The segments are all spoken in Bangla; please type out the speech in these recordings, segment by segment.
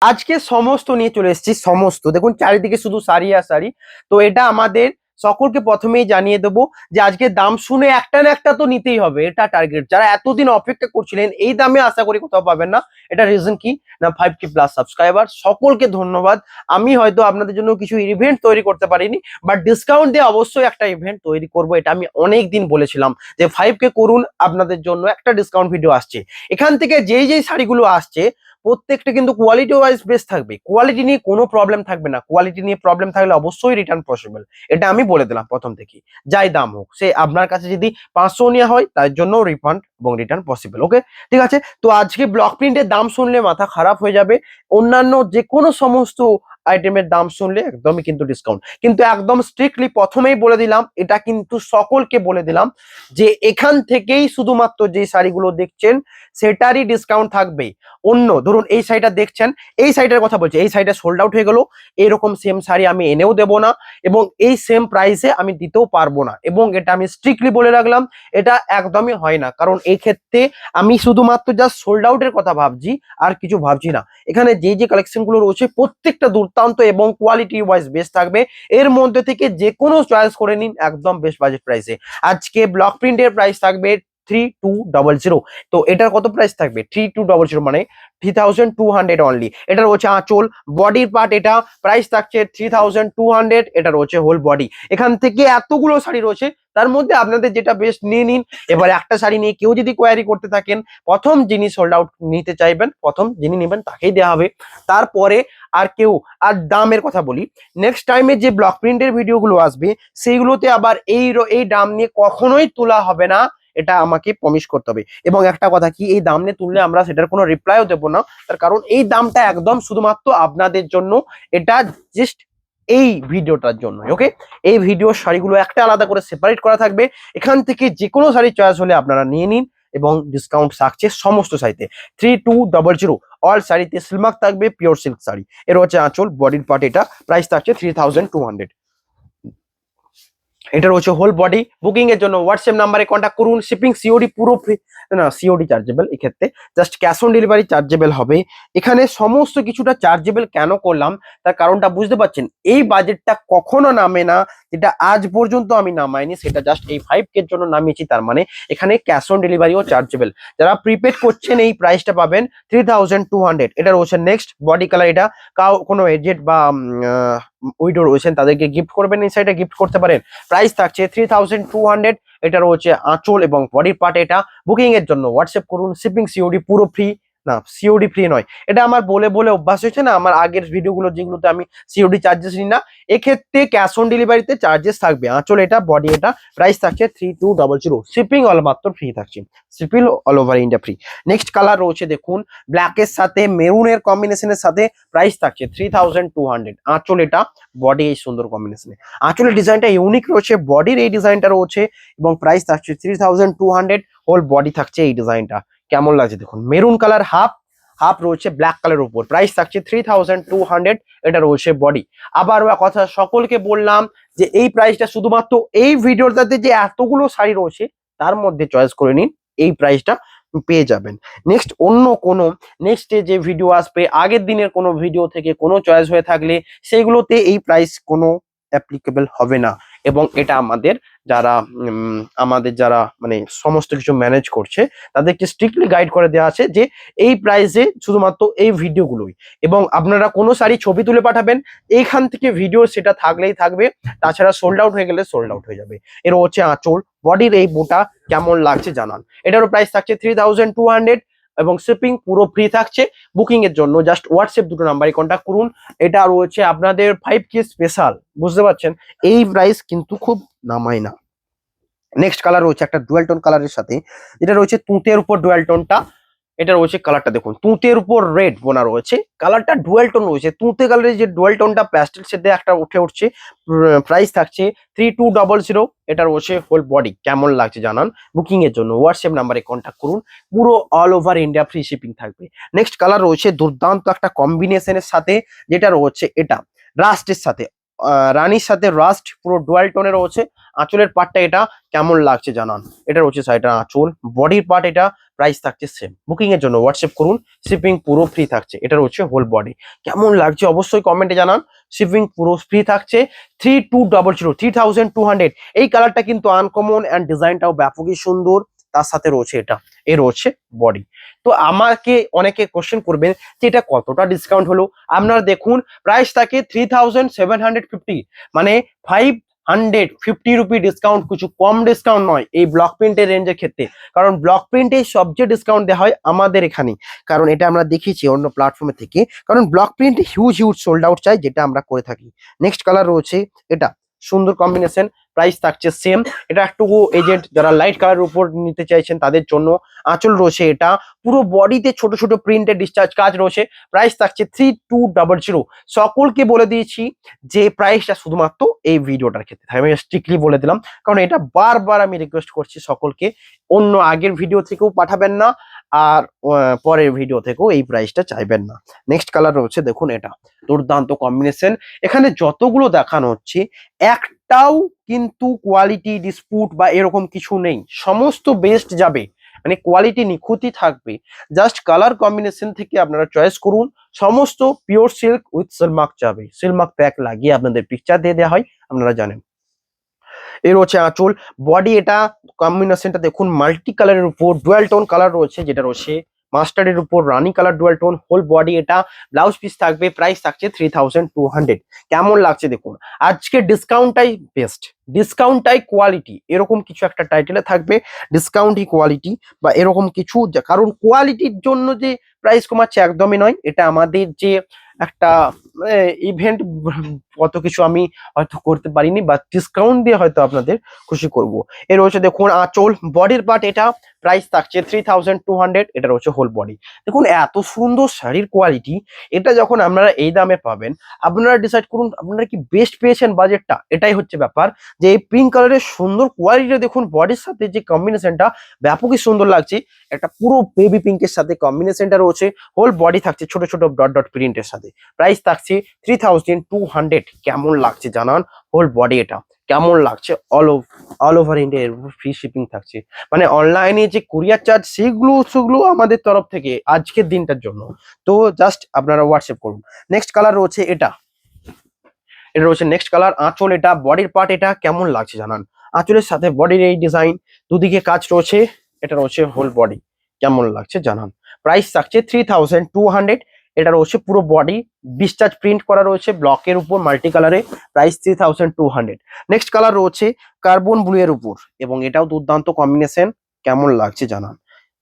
আজকে সমস্ত নিয়ে চলে এসেছি। সমস্ত দেখুন চারিদিকে শুধু শাড়ি আর শাড়ি। তো এটা আমাদের সকলকে প্রথমেই জানিয়ে দেবো যে আজকে দাম শুনে একটা না একটা তো নিতেই হবে, এটা টার্গেট। যারা এতদিন অপেক্ষা করছিলেন এই দামে আশা করি কোথাও পাবেন না। এটা রিজন কি না, 5K+ সাবস্ক্রাইবার, সকলকে ধন্যবাদ। আমি হয়তো আপনাদের জন্য কিছু ইভেন্ট তৈরি করতে পারিনি, বাট ডিসকাউন্ট দিয়ে অবশ্যই একটা ইভেন্ট তৈরি করব। এটা আমি অনেক দিন বলেছিলাম যে 5K করুন, আপনাদের জন্য একটা ডিসকাউন্ট ভিডিও আসছে। এখান থেকে যেই যেই শাড়িগুলো আসছে প্রত্যেকটা কিন্তু কোয়ালিটি ওয়াইজ বেস্ট থাকবে, কোয়ালিটি নিয়ে কোনো প্রবলেম থাকবে না। কোয়ালিটি নিয়ে প্রবলেম থাকলে অবশ্যই রিটার্ন পসিবল, এটা আমি বলে দিলাম প্রথম থেকেই। যাই দাম হোক, সে আপনার কাছে যদি 500 নেওয়া হয় তার জন্য রিফান্ড এবং রিটার্ন পসিবল। ওকে, ঠিক আছে। তো আজকে ব্লক প্রিন্টের দাম শুনলে মাথা খারাপ হয়ে যাবে। অন্যান্য যে কোনো সমস্ত আইটেমের দাম শুনলে একদমই কিন্তু ডিসকাউন্ট, কিন্তু একদম স্ট্রিক্টলি প্রথমেই বলে দিলাম, এটা কিন্তু সকলকে বলে দিলাম যে এখান থেকেই শুধুমাত্র যে শাড়িগুলো দেখছেন সেটারই ডিসকাউন্ট থাকবে। অন্য ধরুন এই শাড়িটা দেখছেন, এই শাড়িটার কথা বলছি, এই শাড়িটা সোল্ড আউট হয়ে গেল, এরকম সেম শাড়ি আমি এনেও দেবো না এবং এই সেম প্রাইসে আমি দিতেও পারবো না, এবং এটা আমি স্ট্রিক্টলি বলে রাখলাম, এটা একদমই হয় না। কারণ এই ক্ষেত্রে আমি শুধুমাত্র জাস্ট সোল্ড আউটের কথা ভাবছি, আর কিছু ভাবছি না। এখানে যে যে কালেকশন গুলো রয়েছে প্রত্যেকটা দুর্দান্ত এবং কোয়ালিটি ওয়াইজ বেস্ট থাকবে। এর মধ্যে থেকে যে কোনো চয়েস করে নিন একদম বেস্ট বাজেট প্রাইসে। আজকে ব্লক প্রিন্টের প্রাইস থাকবে 3200। তো এটার কত প্রাইস থাকবে? 3200 মানে 3200 অনলি। এটা রয়েছে আঁচল, বডির পার্ট, এটা প্রাইস থাকছে 3200। এটা রয়েছে হোল বডি। এখান থেকে এতগুলো শাড়ি রয়েছে, তার মধ্যে আপনাদের যেটা বেস্ট নিয়ে নিন। এবার একটা শাড়ি নিয়ে কেউ যদি কোয়ারি করতে থাকেন, প্রথম যিনি সোল্ড আউট নিতে চাইবেন, প্রথম যিনি নেবেন তাকেই দেওয়া হবে। তারপরে আর কেউ। আর দামের কথা বলি, নেক্সট টাইমে যে ব্লক প্রিন্টের ভিডিওগুলো আসবে সেইগুলোতে আবার এই দাম নিয়ে কখনোই তোলা হবে না, এটা আমাকে প্রমিস করতে হবে। এবং একটা কথা কি, এই দাম নিয়ে তুললে আমরা সেটার কোনো রিপ্লাইও দেবো না, তার কারণ এই দামটা একদম শুধুমাত্র আপনাদের জন্য, এটা জাস্ট এই ভিডিওটার জন্য। ওকে, এই ভিডিওর শাড়িগুলো একটা আলাদা করে সেপারেট করা থাকবে। এখান থেকে যে কোনো শাড়ি চয়েস হলে আপনারা নিয়ে নিন, এবং ডিসকাউন্ট থাকছে সমস্ত শাড়িতে 3200। অল শাড়িতে সিলমার্ক থাকবে, পিওর সিল্ক শাড়ি। এর হচ্ছে আঁচল, বডির পার্ট, এটা প্রাইস থাকছে 3200। এটা রয়েছে হোল বডি। বুকিং এর জন্য হোয়াটসঅ্যাপ নাম্বারে কন্ট্যাক্ট করুন। শিপিং সিওডি পুরো ফ্রি, না সিওডি চার্জেবল, এক্ষেত্রে just cash on delivery chargeable হবে। এখানে সমস্ত কিছুটা চার্জেবল কেন করলাম তার কারণটা বুঝতে পারছেন। এই বাজেটটা কখনো নামে না, যেটা আজ পর্যন্ত আমি নামাইনি, সেটা জাস্ট এই 5K জন্য নামিয়েছি। তার মানে এখানে ক্যাশ অন ডেলিভারিও চার্জেবল। যারা প্রিপেড করছেন এই প্রাইসটা পাবেন 3200। এটা রয়েছে নেক্সট বডি কালার। এটা কোনো এজেড বা উইডো রয়েছেন তাদেরকে গিফট করবেন, এই সাইডে গিফট করতে পারেন। প্রাইস থাকছে 3200। এটা রয়েছে আঁচল এবং বডির পার্ট। এটা বুকিং এর জন্য হোয়াটসঅ্যাপ করুন। শিপিং সিওডি পুরো ফ্রি, না সিওডি ফ্রি নয়। এটা আমার বলে বলে অভ্যাস হয়েছে না, আমার আগের ভিডিওগুলো যেগুলোতে আমি সিওডি চার্জেস নিই না, এক্ষেত্রে ক্যাশ অন ডেলিভারিতে চার্জেস থাকবে। আঁচল এটা, বডি এটা, প্রাইস থাকছে 3200। শিপিং অল মাত্র ফ্রি থাকছে, shipping all over India free. Next colour রয়েছে দেখুন, ব্ল্যাকের সাথে মেরুনের কম্বিনেশনের সাথে, প্রাইস থাকছে 3200। আঁচল এটা, বডি এই সুন্দর কম্বিনেশনে। আঁচলের ডিজাইনটা ইউনিক রয়েছে, বডির এই ডিজাইনটা রয়েছে, এবং প্রাইস থাকছে 3200। হোল বডি থাকছে এই ডিজাইনটা। কেমন লাগছে দেখুন, মেরুন কালার, হাফ হাফ রয়েছে ব্ল্যাক কালার উপর। প্রাইস থাকছে 3200। এটা রয়েছে বডি। আবার কথা সকলকে বললাম যে এই প্রাইসটা শুধুমাত্র এই ভিডিওটাতে যে এতগুলো শাড়ি রয়েছে তার মধ্যে চয়েস করে নিন, এই প্রাইসটা পেয়ে যাবেন। নেক্সট অন্য কোনো নেক্সট যে ভিডিও আসবে আগের দিনের কোনো ভিডিও থেকে কোনো চয়েস হয়ে থাকলে সেগুলোতে এই প্রাইস কোনো অ্যাপ্লিকেবল হবে না। এবং এটা আমাদের যারা মানে সমস্ত কিছু ম্যানেজ করছে তাদেরকে স্ট্রিক্টলি গাইড করে দেওয়া আছে যে এই প্রাইসে শুধুমাত্র এই ভিডিওগুলোই, এবং আপনারা কোনো শাড়ি ছবি তুলে পাঠাবেন, এইখান থেকে ভিডিও সেটা থাকলেই থাকবে, তাছাড়া সোল্ড আউট হয়ে গেলে সোল্ড আউট হয়ে যাবে। এর হচ্ছে আঁচল, বডির এই বোটা কেমন লাগছে জানান। এটারও প্রাইস থাকছে 3200, এবং শিপিং পুরো ফ্রি থাকছে। বুকিং এর জন্য জাস্ট হোয়াটসঅ্যাপ দুটো নাম্বারে কন্ট্যাক্ট করুন। এটা রয়েছে আপনাদের 5K স্পেশাল, বুঝতে পারছেন, এই প্রাইস কিন্তু খুব নামায় না। নেক্সট কালার রয়েছে একটা ডুয়াল টোন কালারের সাথে, যেটা রয়েছে তুঁতের উপর ডুয়াল টোনটা। এটা রয়েছে কালারটা দেখুন, তুঁতের উপর রেড বোনা রয়েছে, কালারটা ডুয়াল টোন রয়েছে। তুঁতে কালারের যে ডুয়াল টোনটা প্যাস্টেল শেডে একটা উঠছে। প্রাইস থাকছে 3200। এটা রয়েছে হোল বডি। কেমন লাগছে জানান। বুকিং এর জন্য হোয়াটসঅ্যাপ নাম্বারে কন্ট্যাক্ট করুন। পুরো all over India free shipping থাকবে। নেক্সট কালার রয়েছে দুর্দান্ত একটা কম্বিনেশনের সাথে, যেটা রয়েছে এটা রাস্টের সাথে। রানীর সাথে রাস্ট পুরো ডুয়াল টোনের রয়েছে। আঁচলের পার্টটা এটা কেমন লাগছে জানান। এটা রয়েছে সাইডের আঁচল, বডির পার্ট এটা প্রাইস থাকছে সেম। বুকিং এর জন্য হোয়াটসঅ্যাপ করুন, শিপিং পুরো ফ্রি থাকছে। এটা রয়েছে হোল বডি, কেমন লাগছে অবশ্যই কমেন্টে জানান। শিপিং পুরো ফ্রি থাকছে। 3200, 3200। এই কালারটা কিন্তু আনকমন অ্যান্ড ডিজাইনটাও ব্যাপকই সুন্দর। তার সাথে রয়েছে এটা, এ রয়েছে বডি। তো আমাকে অনেকে কোশ্চেন করবেন যে এটা কতটা ডিসকাউন্ট হলো। আপনারা দেখুন প্রাইস থাকে 3750, মানে 550 রুপি ডিসকাউন্ট, কিছু কম ডিসকাউন্ট নয় এই ব্লক প্রিন্টের রেঞ্জের ক্ষেত্রে। কারণ ব্লক প্রিন্টে সবচেয়ে ডিসকাউন্ট দেওয়া হয় আমাদের এখানে, কারণ এটা আমরা দেখিয়েছি অন্য প্ল্যাটফর্মে থেকে। কারণ ব্লক প্রিন্টে হিউজ সোল্ড আউট চাই, যেটা আমরা করে থাকি। নেক্সট কালার রয়েছে এটা, সুন্দর কম্বিনেশন, প্রাইস থাকছে সেম। এটা একটু এজেন্ট যারা লাইট কালারের উপর নিতে চাইছেন তাদের জন্য। আঁচল রয়েছে এটা, পুরো বডিতে ছোট ছোট প্রিন্টের ডিসচার্জ কাজ রয়েছে। প্রাইস থাকছে 3200। সকলকে বলে দিয়েছি যে প্রাইসটা শুধুমাত্র এই ভিডিওটার ক্ষেত্রে আমি স্ট্রিক্টলি বলে দিলাম, কারণ এটা বারবার আমি রিকোয়েস্ট করছি সকলকে, অন্য আগের ভিডিও থেকেও পাঠাবেন না, আর পরের ভিডিও থেকেও এই প্রাইসটা চাইবেন না। নেক্সট কালার রয়েছে দেখুন, এটা দুর্দান্ত কম্বিনেশন। এখানে যতগুলো দেখানো হচ্ছে একটাও কিন্তু কোয়ালিটি ডিসপুট বা এরকম কিছু নেই, সমস্ত বেস্ট যাবে, মানে কোয়ালিটি নিখুঁতই থাকবে। জাস্ট কালার কম্বিনেশন থেকে আপনারা চয়েস করুন। সমস্ত পিওর সিল্ক উইথ সিলমার্ক যাবে, সিলমার্ক প্যাক লাগিয়ে আপনাদের পিকচার দিয়ে দেওয়া হয়, আপনারা জানেন। এর হচ্ছে আঁচল, বডি এটা কম্বিনেশনটা দেখুন মাল্টি কালারের উপর ডুয়াল টোন কালার রয়েছে, যেটা রয়েছে মাস্টার্ডের উপর rani colour dual tone, whole body এটা। ব্লাউজ পিস থাকবে, প্রাইস থাকছে 3200। কেমন লাগছে দেখুন, আজকে ডিসকাউন্টটাই বেস্ট, ডিসকাউন্টটাই কোয়ালিটি, এরকম কিছু একটা টাইটেলে থাকবে, ডিসকাউন্টই কোয়ালিটি বা এরকম কিছু। কারণ কোয়ালিটির জন্য যে প্রাইস কমাচ্ছে একদমই নয়, এটা আমাদের যে একটা ইভেন্ট, কত কিছু আমি হয়তো করতে পারিনি, বা ডিসকাউন্ট দিয়ে হয়তো আপনাদের খুশি করব। এর রয়েছে দেখুন আঁচল, বডির পার্ট এটা, প্রাইস থাকছে 3200। এটা রয়েছে হোল বডি। দেখুন এত সুন্দর শাড়ির কোয়ালিটি, এটা যখন আপনারা এই দামে পাবেন, আপনারা ডিসাইড করুন আপনারা কি বেস্ট পেয়েছেন বাজেটটা, এটাই হচ্ছে ব্যাপার। যে এই পিঙ্ক কালারের সুন্দর কোয়ালিটিটা দেখুন, বডির সাথে যে কম্বিনেশনটা ব্যাপকই সুন্দর লাগছে। একটা পুরো বেবি পিঙ্কের সাথে কম্বিনেশনটা রয়েছে, হোল বডি থাকছে ছোট ছোট ডট ডট প্রিন্টের সাথে। প্রাইস থাকছে 3200। কেমন লাগছে জানান, হোল বডি এটা কেমন লাগছে। All over India free shipping থাকছে, মানে অনলাইনে যে কুরিয়ার চার্জ সেগুলো আমাদের তরফ থেকে আজকের দিনটার জন্য। তো জাস্ট আপনারা হোয়াটসঅ্যাপ করুন। নেক্সট কালার রয়েছে এটা, এটা রয়েছে নেক্সট কালার। আঁচল এটা, বডির পার্ট এটা কেমন লাগছে জানান। আঁচলের সাথে বডির এই ডিজাইন, দুদিকে কাজ রয়েছে, এটা রয়েছে হোল বডি, কেমন লাগছে জানান। প্রাইস থাকছে 3200। এটা রয়েছে পুরো বডি ডিসচার্জ প্রিন্ট করা রয়েছে ব্লকের উপর মাল্টি কালারে, প্রাইস 3200। নেক্সট কালার রয়েছে কার্বন ব্লু এর উপর, এবং এটাও দুর্দান্ত কম্বিনেশন, কেমন লাগছে জানান।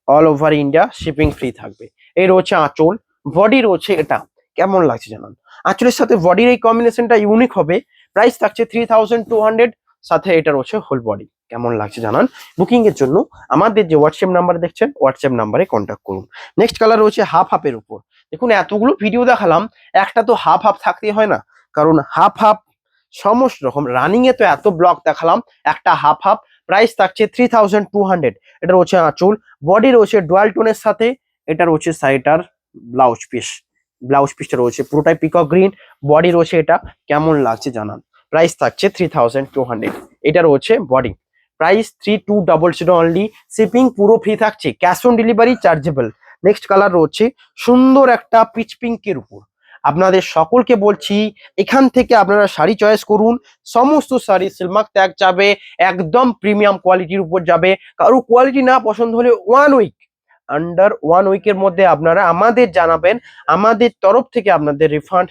All over India shipping free থাকবে। এই রয়েছে আঁচল, বডি রয়েছে এটা, কেমন লাগছে জানান। আঁচলের সাথে বডির এই কম্বিনেশনটা ইউনিক হবে। প্রাইস থাকছে 3200, সাথে এটা রয়েছে হোল বডি, কেমন লাগছে জানান। বুকিং এর জন্য আমাদের যে হোয়াটসঅ্যাপ নাম্বার দেখছেন, হোয়াটসঅ্যাপ নাম্বারে কন্ট্যাক্ট করুন। নেক্সট কালার রয়েছে হাফ হাফের উপর। দেখুন এতগুলো ভিডিও দেখালাম, একটা তো হাফ হাফ থাকতেই হয় না, কারণ হাফ হাফ সমস্ত রকম রানিং এ তো এত ব্লক দেখালাম, একটা হাফ হাফ। প্রাইস থাকছে 3200। এটা রয়েছে আঁচল, বডি রয়েছে ডুয়াল টোনের সাথে, এটা রয়েছে সাইটার ব্লাউজ পিস। ব্লাউজ পিসটা রয়েছে পুরোটাই পিকক গ্রিন, বডি রয়েছে এটা, কেমন লাগছে জানান। প্রাইস থাকছে 3200। এটা রয়েছে বডি, প্রাইস 3200 অনলি। শিপিং পুরো ফ্রি থাকছে, cash on delivery chargeable. Next colour রয়েছে সুন্দর একটা পিচ পিঙ্কের উপর। আপনাদের সকলকে বলছি এখান থেকে আপনারা শাড়ি চয়েস করুন, সমস্ত শাড়ি সিলমার্ক ট্যাগ যাবে, একদম প্রিমিয়াম কোয়ালিটির উপর যাবে। কারো কোয়ালিটি না পছন্দ হলে আন্ডার 1 উইকের মধ্যে আপনারা আমাদের জানাবেন, আমাদের তরফ থেকে আপনাদের রিফান্ড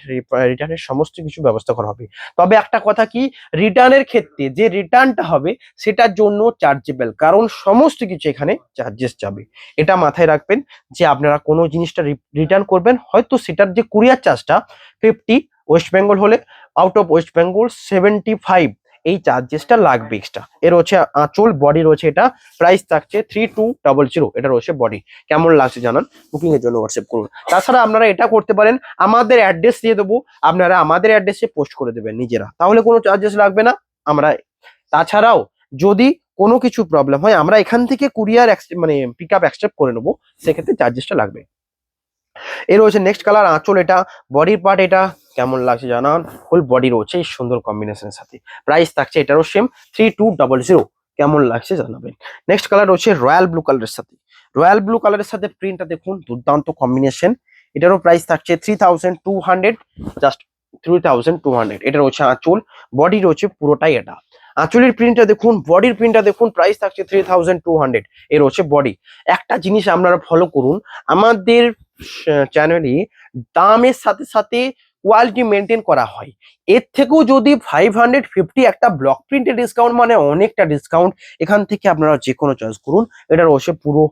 রিটার্নের সমস্ত কিছু ব্যবস্থা করা হবে। তবে একটা কথা কি, রিটার্নের ক্ষেত্রে যে রিটার্নটা হবে সেটার জন্য চার্জেবল, কারণ সমস্ত কিছু এখানে চার্জেস যাবে। এটা মাথায় রাখবেন যে আপনারা কোনো জিনিসটা রিটার্ন করবেন, হয়তো সেটার যে কুরিয়ার চার্জটা 50, ওয়েস্ট বেঙ্গল হলে আউট অফ ওয়েস্ট বেঙ্গল 75, এই চার্জেসটা লাগবে এক্সট্রা। এর হচ্ছে আঁচল, বডি রয়েছে এটা, প্রাইস থাকছে 3200। এটা রয়েছে বডি, কেমন লাগছে জানান। বুকিং এর জন্য হোয়াটসঅ্যাপ করুন। তাছাড়া আপনারা এটা করতে পারেন, আমাদের অ্যাড্রেস দিয়ে দেবো, আপনারা আমাদের অ্যাড্রেসে পোস্ট করে দেবেন নিজেরা, তাহলে কোনো চার্জেস লাগবে না। আমরা তাছাড়াও যদি কোনো কিছু প্রবলেম হয়, আমরা এখান থেকে কুরিয়ার মানে পিক আপ অ্যাকসেপ্ট করে নেবো, সেক্ষেত্রে চার্জেসটা লাগবে। এর রয়েছে নেক্সট কালার আঁচল, এটা বডির পার্ট, এটা কেমন লাগছে জানান। ফুল বডি রয়েছে এই সুন্দর কম্বিনেশনের সাথে, প্রাইস থাকছে এটারও সেম 3200। কেমন লাগছে জানাবেন। নেক্সট কালার রয়েছে রয়্যাল ব্লু কালারের সাথে, রয়্যাল ব্লু কালারের সাথে প্রিন্টটা দেখুন দুর্দান্ত কম্বিনেশন। এটারও প্রাইস থাকছে 3200, জাস্ট 3200। এটা রয়েছে আঁচল, বডি রয়েছে পুরোটাই এটা। আঁচলের প্রিন্টটা দেখুন, বডির প্রিন্টটা দেখুন, প্রাইস থাকছে 3200। এর হচ্ছে বডি। একটা জিনিস আপনারা ফলো করুন, আমাদের চ্যানেলে দামের সাথে সাথে কোয়ালিটি মেনটেন করা হয়। এর থেকেও যদি 550 একটা ব্লক প্রিন্টের ডিসকাউন্ট, মানে অনেকটা ডিসকাউন্ট। এখান থেকে আপনারা যে কোনো চয়েস করুন। এটা রয়েছে পুরো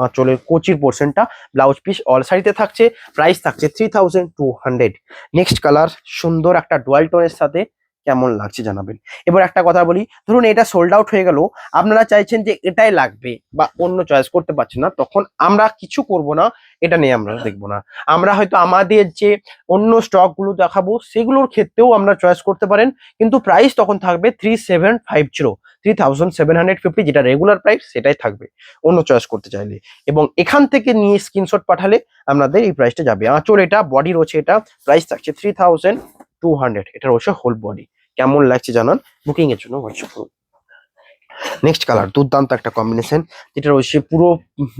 আঁচলের কোচির পোর্শনটা, ব্লাউজ পিস অল শাড়িতে থাকছে, প্রাইস থাকছে 3200। নেক্সট কালার সুন্দর একটা ডুয়াল টোনের সাথে, কেমন লাগছে জানাবেন। এবার একটা কথা বলি, ধরুন এটা সোল্ড আউট হয়ে গেল, আপনারা চাইছেন যে এটাই লাগবে বা অন্য চয়েস করতে পারছেন না, তখন আমরা কিছু করব না, এটা নিয়ে আমরা দেখবো না। আমরা হয়তো আমাদের যে অন্য স্টক গুলো দেখাবো সেগুলোর ক্ষেত্রেও আমরা চয়েস করতে পারেন, কিন্তু প্রাইস তখন থাকবে 3750, যেটা রেগুলার প্রাইস সেটাই থাকবে অন্য চয়েস করতে চাইলে। এবং এখান থেকে নিয়ে স্ক্রিনশট পাঠালে আপনাদের এই প্রাইসটা যাবে। আঁচল এটা, বডি রয়েছে এটা, প্রাইস থাকছে 3200। এটা রয়েছে হোল বডি। কেমন লাগছে জানান, বুকিং এর জন্য হোয়াটসঅ্যাপ করুন। নেক্সট কালার দুর্দান্ত একটা কম্বিনেশন, যেটা রয়েছে পুরো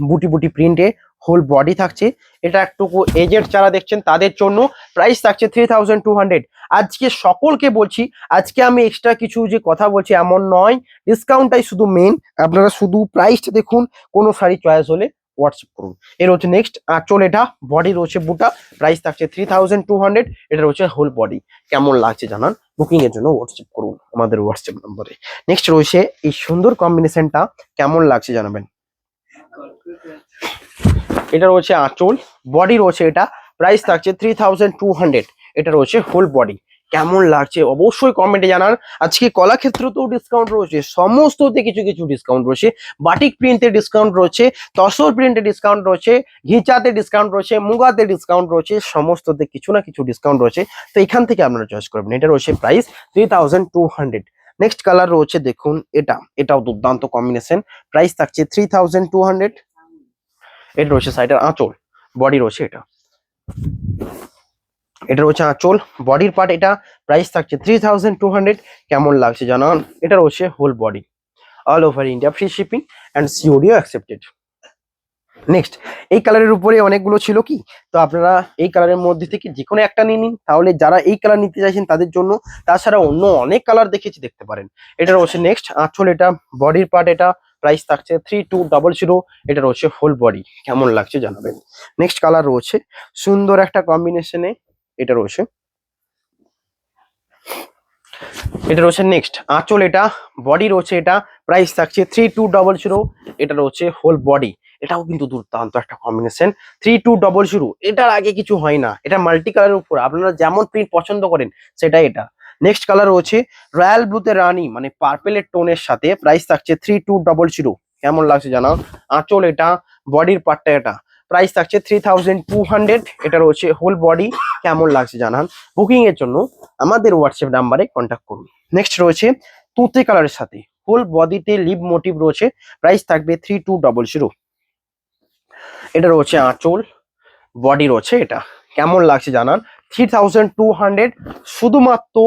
বুটি বুটি প্রিন্টে, হোল বডি থাকছে। এটা একটু এজেড যারা দেখছেন তাদের জন্য, প্রাইস থাকছে 3200। আজকে সকলকে বলছি, আজকে আমি এক্সট্রা কিছু যে কথা বলছি এমন নয়, ডিসকাউন্টটাই শুধু মেন। আপনারা শুধু প্রাইসটা দেখুন, কোনো শাড়ি চয়েস হলে হোয়াটসঅ্যাপ করুন। এর হচ্ছে নেক্সট আঁচল, এটা বডি রয়েছে বুটা, প্রাইস থাকছে 3200। এটা রয়েছে হোল বডি। কেমন লাগছে জানান, বুকিং এর জন্য হোয়াটসঅ্যাপ করুন আমাদের হোয়াটসঅ্যাপ নম্বরে। নেক্সট রয়েছে এই সুন্দর কম্বিনেশনটা, কেমন লাগছে জানাবেন। এটা রয়েছে আঁচল, বডি রয়েছে এটা, প্রাইস থাকছে 3200। এটা রয়েছে হোল বডি। কেমন লাগছে অবশ্যই কমেন্টে জানান। আজকে কলাক্ষেত্রতেও ডিসকাউন্ট রয়েছে, সমস্ততে কিছু কিছু ডিসকাউন্ট রয়েছে। বাটিক প্রিন্টে ডিসকাউন্ট রয়েছে, তসর প্রিন্টে ডিসকাউন্ট রয়েছে, ঘিচাতে ডিসকাউন্ট রয়েছে, মুগাতে ডিসকাউন্ট রয়েছে, সমস্ততে কিছু না কিছু ডিসকাউন্ট রয়েছে। তো এখান থেকে আপনারা চয়েস করবেন। এটা রয়েছে প্রাইস 3200। নেক্সট কালার রয়েছে দেখুন, এটাও দুর্দান্ত কম্বিনেশন, প্রাইস থাকছে 3200। এটা রয়েছে সাইডের আঁচল, বডি রয়েছে এটা। এটা রয়েছে আঁচল, বডির পার্ট এটা, প্রাইস থাকছে 3200। কেমন লাগছে জানান। এটা রয়েছে whole body, all over India free shipping and COD accepted. Next এই কালারের উপরে অনেকগুলো ছিল কি, তো আপনারা এই কালারের মধ্যে থেকে যে কোনো একটা নিয়ে নিন, তাহলে যারা এই কালার নিতে চাইছেন তাদের জন্য। তাছাড়া অন্য অনেক কালার দেখেছি, দেখতে পারেন। এটা রয়েছে নেক্সট আঁচল, এটা বডির পার্ট এটা, প্রাইস থাকছে 3200। এটা রয়েছে হোল বডি। কেমন লাগছে জানাবেন। নেক্সট কালার রয়েছে সুন্দর একটা কম্বিনেশনে, এটা রয়েছে নেক্সট আঁচল, এটা বডি রয়েছে এটা, প্রাইস থাকছে 3200। এটা রয়েছে হোল বডি। এটাও কিন্তু দুর্দান্ত একটা কম্বিনেশন, 3200। এটার আগে কিছু হয় না, এটা মাল্টি কালারের উপর আপনারা যেমন প্রিন্ট পছন্দ করেন সেটাই এটা। নেক্সট কালার রয়েছে রয়্যাল ব্লুতে রানী, মানে পার্পেলের টোনের সাথে, প্রাইস থাকছে 3200। কেমন লাগছে জানাও। আঁচল এটা, বডির পার্টটা এটা, প্রাইস থাকছে 3200। এটা রয়েছে হোল বডি। কেমন লাগছে জানান। বুকিং এর জন্য আমাদের হোয়াটসঅ্যাপ নাম্বারে কন্ট্যাক্ট করুন। নেক্সট রয়েছে তুতে কালারের সাথে, হোল বডিতে লিভ মোটিভ রয়েছে, প্রাইস থাকবে 3200। এটা রয়েছে আঁচল, বডি রয়েছে এটা। কেমন লাগছে জানান। 3200। শুধুমাত্র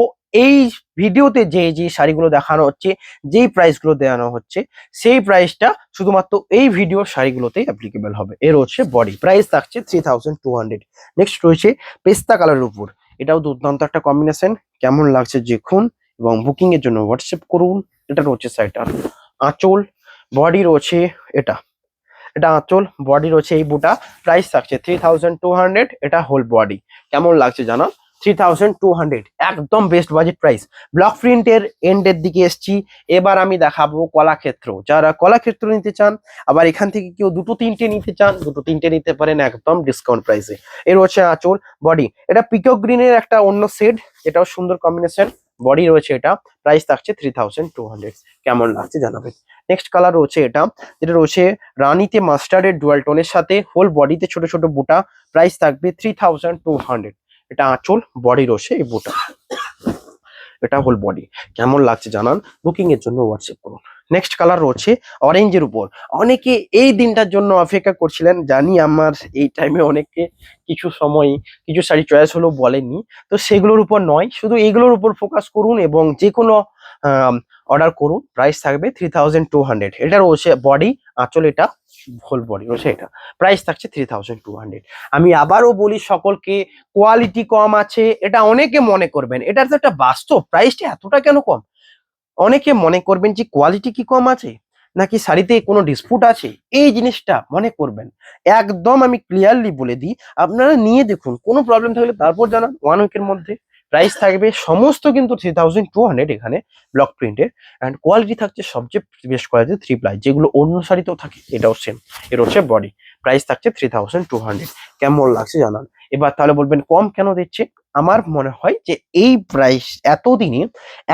এই ভিডিওতে যে যে শাড়িগুলো দেখানো হচ্ছে, যেই প্রাইসগুলো দেখানো হচ্ছে, সেই প্রাইসটা শুধুমাত্র এই ভিডিওর শাড়িগুলোতেই অ্যাপ্লিকেবল হবে। এর হচ্ছে বডি, প্রাইস থাকছে 3200। নেক্সট রয়েছে পেস্তা কালারের উপর, এটাও দুর্দান্ত একটা কম্বিনেশন। কেমন লাগছে দেখুন এবং বুকিং এর জন্য হোয়াটসঅ্যাপ করুন। এটা রয়েছে সাইডটা আঁচল, বডি রয়েছে এটা, এটা আঁচল, বডি রয়েছে এই বুটা, প্রাইস থাকছে 3200। এটা হোল বডি। কেমন লাগছে জানো, 3200 একদম বেস্ট বাজেট প্রাইস। ব্লক প্রিন্টের এন্ডের দিকে এসছি, এবার আমি দেখাবো কলাক্ষেত্র। যারা কলাক্ষেত্র নিতে চান, আবার এখান থেকে কেউ দুটো তিনটে নিতে চান, দুটো তিনটে নিতে পারেন একদম ডিসকাউন্ট প্রাইসে। এর হচ্ছে আঁচল, বডি এটা পিকক গ্রিনের একটা অন্য শেড, এটাও সুন্দর কম্বিনেশন। বডি রয়েছে এটা, প্রাইস থাকছে 3200। কেমন লাগছে জানাবেন। নেক্সট কালার রয়েছে এটা, যেটা রয়েছে রানীতে মাস্টার্ডের ডুয়াল টোনের সাথে, হোল বডিতে ছোট ছোট বুটা, প্রাইস থাকবে 3200। এটা আঁচল, বডি রয়েছে এই বুটা, এটা হোল বডি। কেমন লাগছে জানান, বুকিং এর জন্য হোয়াটসঅ্যাপ করুন। নেক্সট কালার রয়েছে অরেঞ্জের উপর। অনেকে এই দিনটার জন্য অপেক্ষা করছিলেন, জানি আমার এই টাইমে অনেকে কিছু সময় কিছু শাড়ি চয়েস হলেও বলেননি, তো সেগুলোর উপর নয়, শুধু এগুলোর উপর ফোকাস করুন এবং যে কোনো অর্ডার করুন। প্রাইস থাকবে 3200। এটা রয়েছে বডি, আঁচল এটা হোল বডি রয়েছে, এটা প্রাইস থাকছে 3200। আমি আবারও বলি সকলকে, কোয়ালিটি কম আছে এটা অনেকে মনে করবেন, এটার তো একটা বাস্তব, প্রাইসটা এতটা কেন কম? অনেকে মনে করবেন যে কোয়ালিটি কি কম আছে নাকি শাড়িতে কোনো ডিসপুট আছে, এই জিনিসটা মনে করবেন। একদম আমি ক্লিয়ারলি বলে দিই, আপনারা নিয়ে দেখুন, কোনো প্রবলেম থাকলে তারপর জানান। 1 উইকের মধ্যে প্রাইস থাকবে সমস্ত কিন্তু 3200 এখানে ব্লক প্রিন্টের। অ্যান্ড কোয়ালিটি থাকছে সবচেয়ে বেস্ট কোয়ালিটি 3 প্লাই, যেগুলো অন্য শাড়িতেও থাকে, এটাও সেম। এর হচ্ছে বডি, প্রাইস থাকছে 3200। কেমন লাগছে জানান। এবার তাহলে বলবেন কম কেন দিচ্ছে। আমার মনে হয় যে এই প্রাইস এতদিনে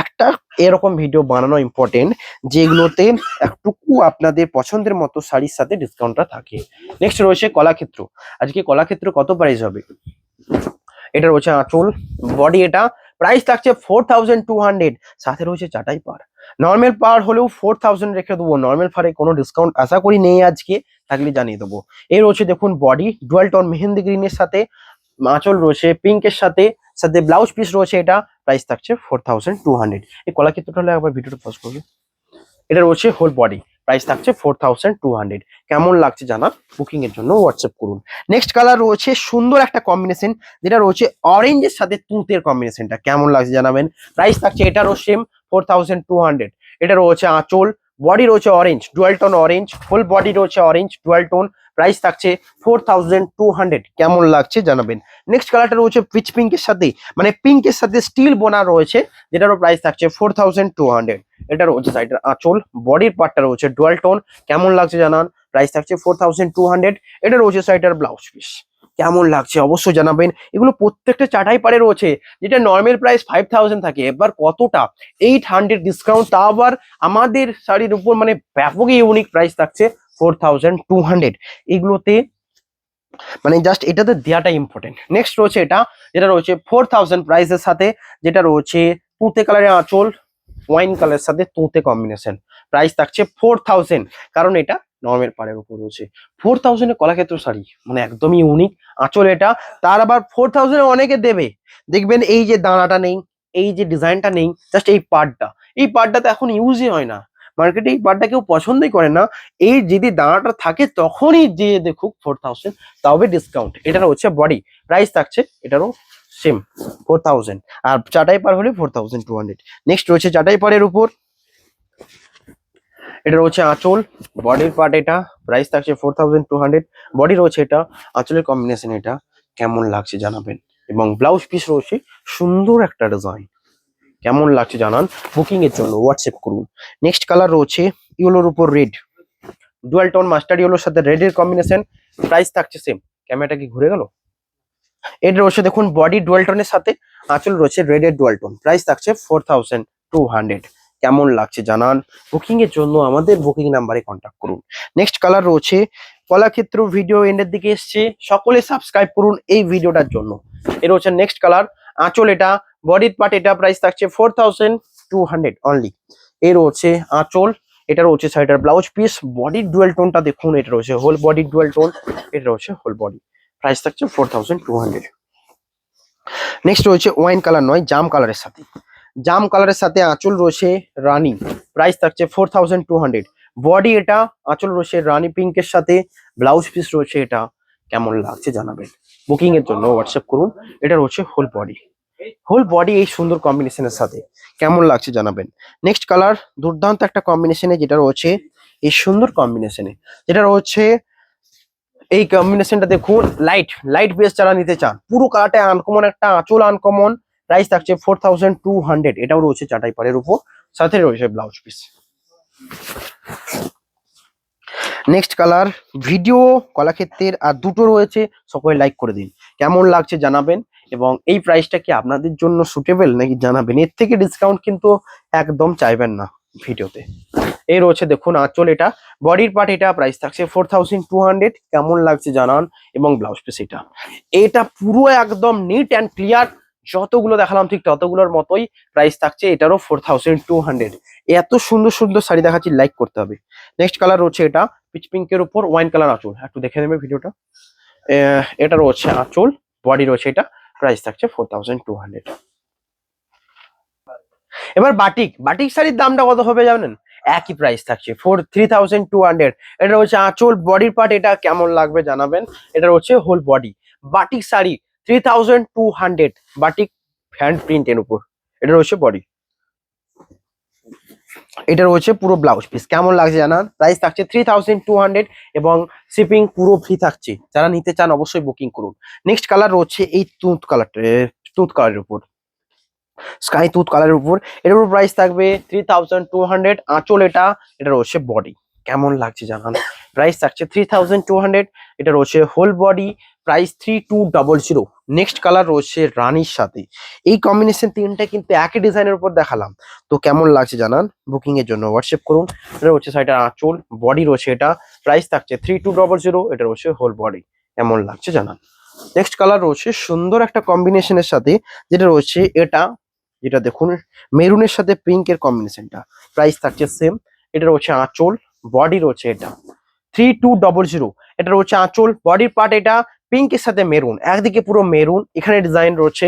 একটা এরকম ভিডিও বানানো ইম্পর্টেন্ট, যেগুলোতে একটুকু আপনাদের পছন্দের মতো শাড়ির সাথে ডিসকাউন্টটা থাকে। নেক্সট রয়েছে কলাক্ষেত্র। আজকে কলাক্ষেত্র কত প্রাইস হবে? এটা রয়েছে আঁচল, বডি, এটা প্রাইস থাকছে 4200। সাথে রয়েছে চাটাই পাড়। নর্মাল পাড় হলেও 4000 রেখে দেবো, নর্মাল পাড়ে কোনো ডিসকাউন্ট আশা করি নেই আজকে, থাকলে জানিয়ে দেবো। এই রয়েছে দেখুন বডি, ডুয়াল টোন মেহেন্দি গ্রিনের সাথে, আঁচল রয়েছে পিঙ্কের সাথে, সাথে ব্লাউজ পিস রয়েছে, এটা প্রাইস থাকছে 4200। এই কলাক্ষেত্রটা হলে আবার ভিডিওটা পজ করবে। এটা রয়েছে হোল বডি, প্রাইস থাকছে 4200। কেমন লাগছে জানান, বুকিং এর জন্য হোয়াটসঅ্যাপ করুন। নেক্সট কালার রয়েছে সুন্দর একটা কম্বিনেশন, যেটা রয়েছে অরেঞ্জের সাথে তুঁতের কম্বিনেশনটা, কেমন লাগছে জানাবেন। প্রাইস থাকছে এটারও সেম 4200। এটা রয়েছে আঁচল, বডি রয়েছে orange, dual tone orange, full body রয়েছে অরেঞ্জ ডুয়াল টোন, প্রাইস থাকছে 4200। কেমন লাগছে জানাবেন। নেক্সট কালারটা রয়েছে পিচ পিঙ্কের সাথে, মানে পিঙ্কের সাথে স্টিল বোনা রয়েছে, যেটারও প্রাইস থাকছে 4200। এটা রয়েছে সাইডের আঁচল, বডির পার্টটা রয়েছে ডুয়াল টোন, কেমন লাগছে জানান। প্রাইস থাকছে 4200। এটা রয়েছে সাইডের ব্লাউজ পিস, কেমন লাগছে অবশ্যই জানাবেন। এগুলো প্রত্যেকটা চাটাই পাড়ে রয়েছে, যেটা নর্মাল প্রাইস 5000 থাকে, এবার কতটা 800 ডিসকাউন্ট, তা আবার আমাদের শাড়ির উপর, মানে ব্যাপক ইউনিক প্রাইস থাকছে 4200। এগুলোতে মানে জাস্ট এটাতে দেওয়াটা ইম্পর্টেন্ট। নেক্সট রয়েছে এটা, যেটা রয়েছে 4000 প্রাইসের সাথে, যেটা রয়েছে তুঁতে কালারের আঁচল, ওয়াইন কালারের সাথে তুঁতে কম্বিনেশন, প্রাইস থাকছে 4000। কারণ এটা নর্মাল পাড়ের উপর রয়েছে। 4000 এ কলাক্ষেত্র শাড়ি মানে একদমই ইউনিক। আঁচল এটা, তার আবার 4000 অনেকে দেবে, দেখবেন এই যে দানাটা নেই, এই যে ডিজাইনটা নেই, জাস্ট এই পার্টটা, এই পার্টটা তো এখন ইউজই হয় না মার্কেটে, এই পার্টটা কেউ পছন্দই করে না। এই যদি দানাটা থাকে তখনই যে দেখুক 4000, তবে ডিসকাউন্ট। এটার হচ্ছে বডি, প্রাইস থাকছে এটারও সেম 4000। আর চাটাই পার হলে 4200। নেক্সট রয়েছে চাটাই পাড়ের উপর, এটা রয়েছে আঁচল, বডির পার্ট, এটা প্রাইস থাকছে 4200। বডি রয়েছে এটা, আঁচলের কম্বিনেশন, এটা কেমন লাগছে জানাবেন। এবং ব্লাউজ পিস রয়েছে সুন্দর একটা ডিজাইন, কেমন লাগছে জানান। বুকিং এর জন্য হোয়াটসঅ্যাপ করুন। নেক্সট কালার রয়েছে ইয়েলোর উপর রেড, ডুয়াল টোন মাস্টার্ড ইয়েলোর সাথে রেডের কম্বিনেশন, প্রাইস থাকছে সেম। ক্যামেরাটা কি ঘুরে গেল? এটা রয়েছে দেখুন বডি ডুয়াল টোনের সাথে, আঁচল রয়েছে রেডের ডুয়াল টোন, প্রাইস থাকছে 4200। কেমন লাগছে জানান। বুকিং এর জন্য আমাদের বুকিং নাম্বারে কন্ট্যাক্ট করুন। নেক্সট কালার রয়েছে কলাক্ষেত্র। ভিডিও এন্ডের দিকে এসছে, সকলে সাবস্ক্রাইব করুন এই ভিডিওটার জন্য। এর হচ্ছে নেক্সট কালার, আঁচল এটা, বডির পার্ট এটা, প্রাইস থাকছে 4200 অনলি। এর হচ্ছে আঁচল, এটা রয়েছে সাইডের ব্লাউজ পিস, বডির ডুয়াল টোনটা দেখুন, এটা রয়েছে হোল বডির ডুয়াল টোন, এটা রয়েছে হোল বডি, প্রাইস থাকছে 4200। নেক্সট রয়েছে ওয়াইন কালার নয়, জাম কালারের সাথে, জাম কালারের সাথে আঁচল রয়েছে রানী, প্রাইস থাকছে 4200। বডি এটা, আঁচল রয়েছে রানী পিঙ্কের সাথে, ব্লাউজ পিস রয়েছে এটা, কেমন লাগছে জানাবেন। বুকিং এর জন্য হোয়াটসঅ্যাপ করুন। এটা রয়েছে হোল বডি, হোল বডি এই সুন্দর কম্বিনেশনের সাথে, কেমন লাগছে জানাবেন। নেক্সট কালার দুর্দান্ত একটা কম্বিনেশনে, যেটা রয়েছে এই সুন্দর কম্বিনেশনে, যেটা রয়েছে এই কম্বিনেশনটা দেখুন, লাইট লাইট বেস যারা নিতে চান, পুরো কালারটা আনকমন, একটা আঁচল আনকমন, প্রাইস থাকছে 4200। এটাও রয়েছে চাটাই পাড়ের উপর, সাথে রয়েছে blouse piece. Next colour video কলাক্ষেত্রের আর দুটো রয়েছে, সকলে লাইক করে দিন, কেমন লাগছে জানাবেন। এবং এই প্রাইসটা কি আপনাদের জন্য সুটেবল নাকি জানাবেন, এর থেকে ডিসকাউন্ট কিন্তু একদম চাইবেন না ভিডিওতে। এই রয়েছে দেখুন আঁচল এটা, বডির পার্ট এটা, প্রাইস থাকছে 4200। কেমন লাগছে জানান। এবং ব্লাউজ পিস এটা, এটা পুরো একদম নিট অ্যান্ড ক্লিয়ার যতগুলো দেখালাম ঠিক ততগুলোর মতোই প্রাইস থাকছে, এটারও 4200। এত সুন্দর সুন্দর শাড়ি দেখাচ্ছি, লাইক করতে হবে। নেক্সট কালার রয়েছে এটা পিচ পিঙ্কের উপর ওয়াইন কালার আঁচল, একটু দেখে নেবে ভিডিওটা। এটা রয়েছে আঁচল, বডি রয়েছে এটা, প্রাইস থাকছে 4200। এবার বাটিক, বাটিক শাড়ির দামটা কত হবে জানেন? একই প্রাইস থাকছে 3200। এটা হচ্ছে আঁচল, বডির পার্ট, এটা কেমন লাগবে জানাবেন। এটা হচ্ছে whole body batik sari 3200, batik hand প্রিন্টের উপর। এটা হচ্ছে বডি, এটা রয়েছে পুরো ব্লাউজ পিস, কেমন লাগছে জানান। প্রাইস থাকছে 3200 এবং শিপিং পুরো ফ্রি থাকছে। যারা নিতে চান অবশ্যই বুকিং করুন। নেক্সট কালার রয়েছে এই তুঁত কালারটা, তুঁত কালারের উপর, স্কাই তুথ কালারের উপর। এটার উপর প্রাইস থাকবে 3200। আঁচল এটা, এটা রয়েছে বডি, কেমন লাগছে জানান। প্রাইস থাকছে 3200। এটা রয়েছে whole body, price 3200। Next colour রয়েছে রানীর সাথে, এই কম্বিনেশন তিনটা কিন্তু একই ডিজাইনের উপর দেখালাম। তো কেমন লাগছে জানান, বুকিং এর জন্য হোয়াটসঅ্যাপ করুন। এটা রয়েছে সাইডের আঁচল, বডি রয়েছে এটা, প্রাইস থাকছে 3200। এটা রয়েছে হোল বডি, কেমন লাগছে জানান। নেক্সট কালার রয়েছে সুন্দর একটা কম্বিনেশনের সাথে, যেটা রয়েছে এটা, যেটা দেখুন মেরুনের সাথে পিঙ্কের কম্বিনেশনটা, প্রাইস থাকছে সেম। এটা রয়েছে আঁচল, বডি রয়েছে এটা 3200। এটা রয়েছে আঁচল, বডির পার্ট এটা পিঙ্কের সাথে মেরুন, একদিকে পুরো মেরুন, এখানে ডিজাইন রয়েছে,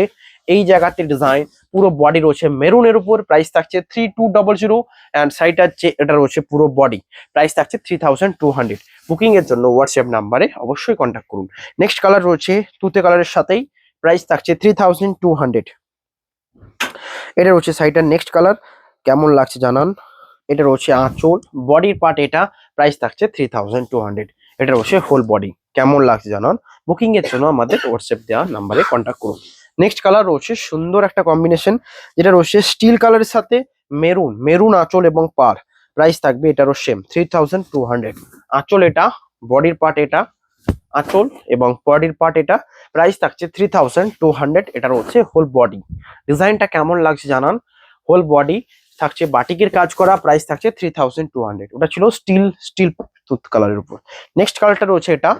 এই জায়গাতে ডিজাইন, পুরো বডি রয়েছে মেরুনের উপর, প্রাইস থাকছে 3200। অ্যান্ড সাইডটা যে এটা রয়েছে পুরো বডি, প্রাইস থাকছে 3200। বুকিং এর জন্য হোয়াটসঅ্যাপ নাম্বারে অবশ্যই কন্ট্যাক্ট করুন। নেক্সট কালার রয়েছে তুতে কালারের সাথেই, প্রাইস থাকছে 3200। এটা রয়েছে সাইডের নেক্সট কালার, কেমন লাগছে জানান। এটা রয়েছে আঁচল, বডির পার্ট এটা, প্রাইস থাকছে 3200। এটা রয়েছে হোল বডি, কেমন লাগছে জানান। বুকিং এর জন্য আমাদের হোয়াটসঅ্যাপ দেওয়া নাম্বারে কন্ট্যাক্ট করুন। নেক্সট কালার রয়েছে সুন্দর একটা কম্বিনেশন, যেটা রয়েছে স্টিল কালারের সাথে মেরুন, মেরুন আঁচল এবং পার, প্রাইস থাকবে এটারও সেম 3200। আঁচল এটা, বডির পার্ট এটা, আঁচল এবং বডির পার্ট এটা, প্রাইস থাকছে 3200। এটা হচ্ছে হোল বডি, ডিজাইনটা কেমন লাগছে জানান। হোল বডি থাকছে বাটিকের কাজ করা, প্রাইস থাকছে 3200। ওটা ছিল স্টিল স্টিল টুথ কালারের উপর। নেক্সট কালারটা রয়েছে এটা,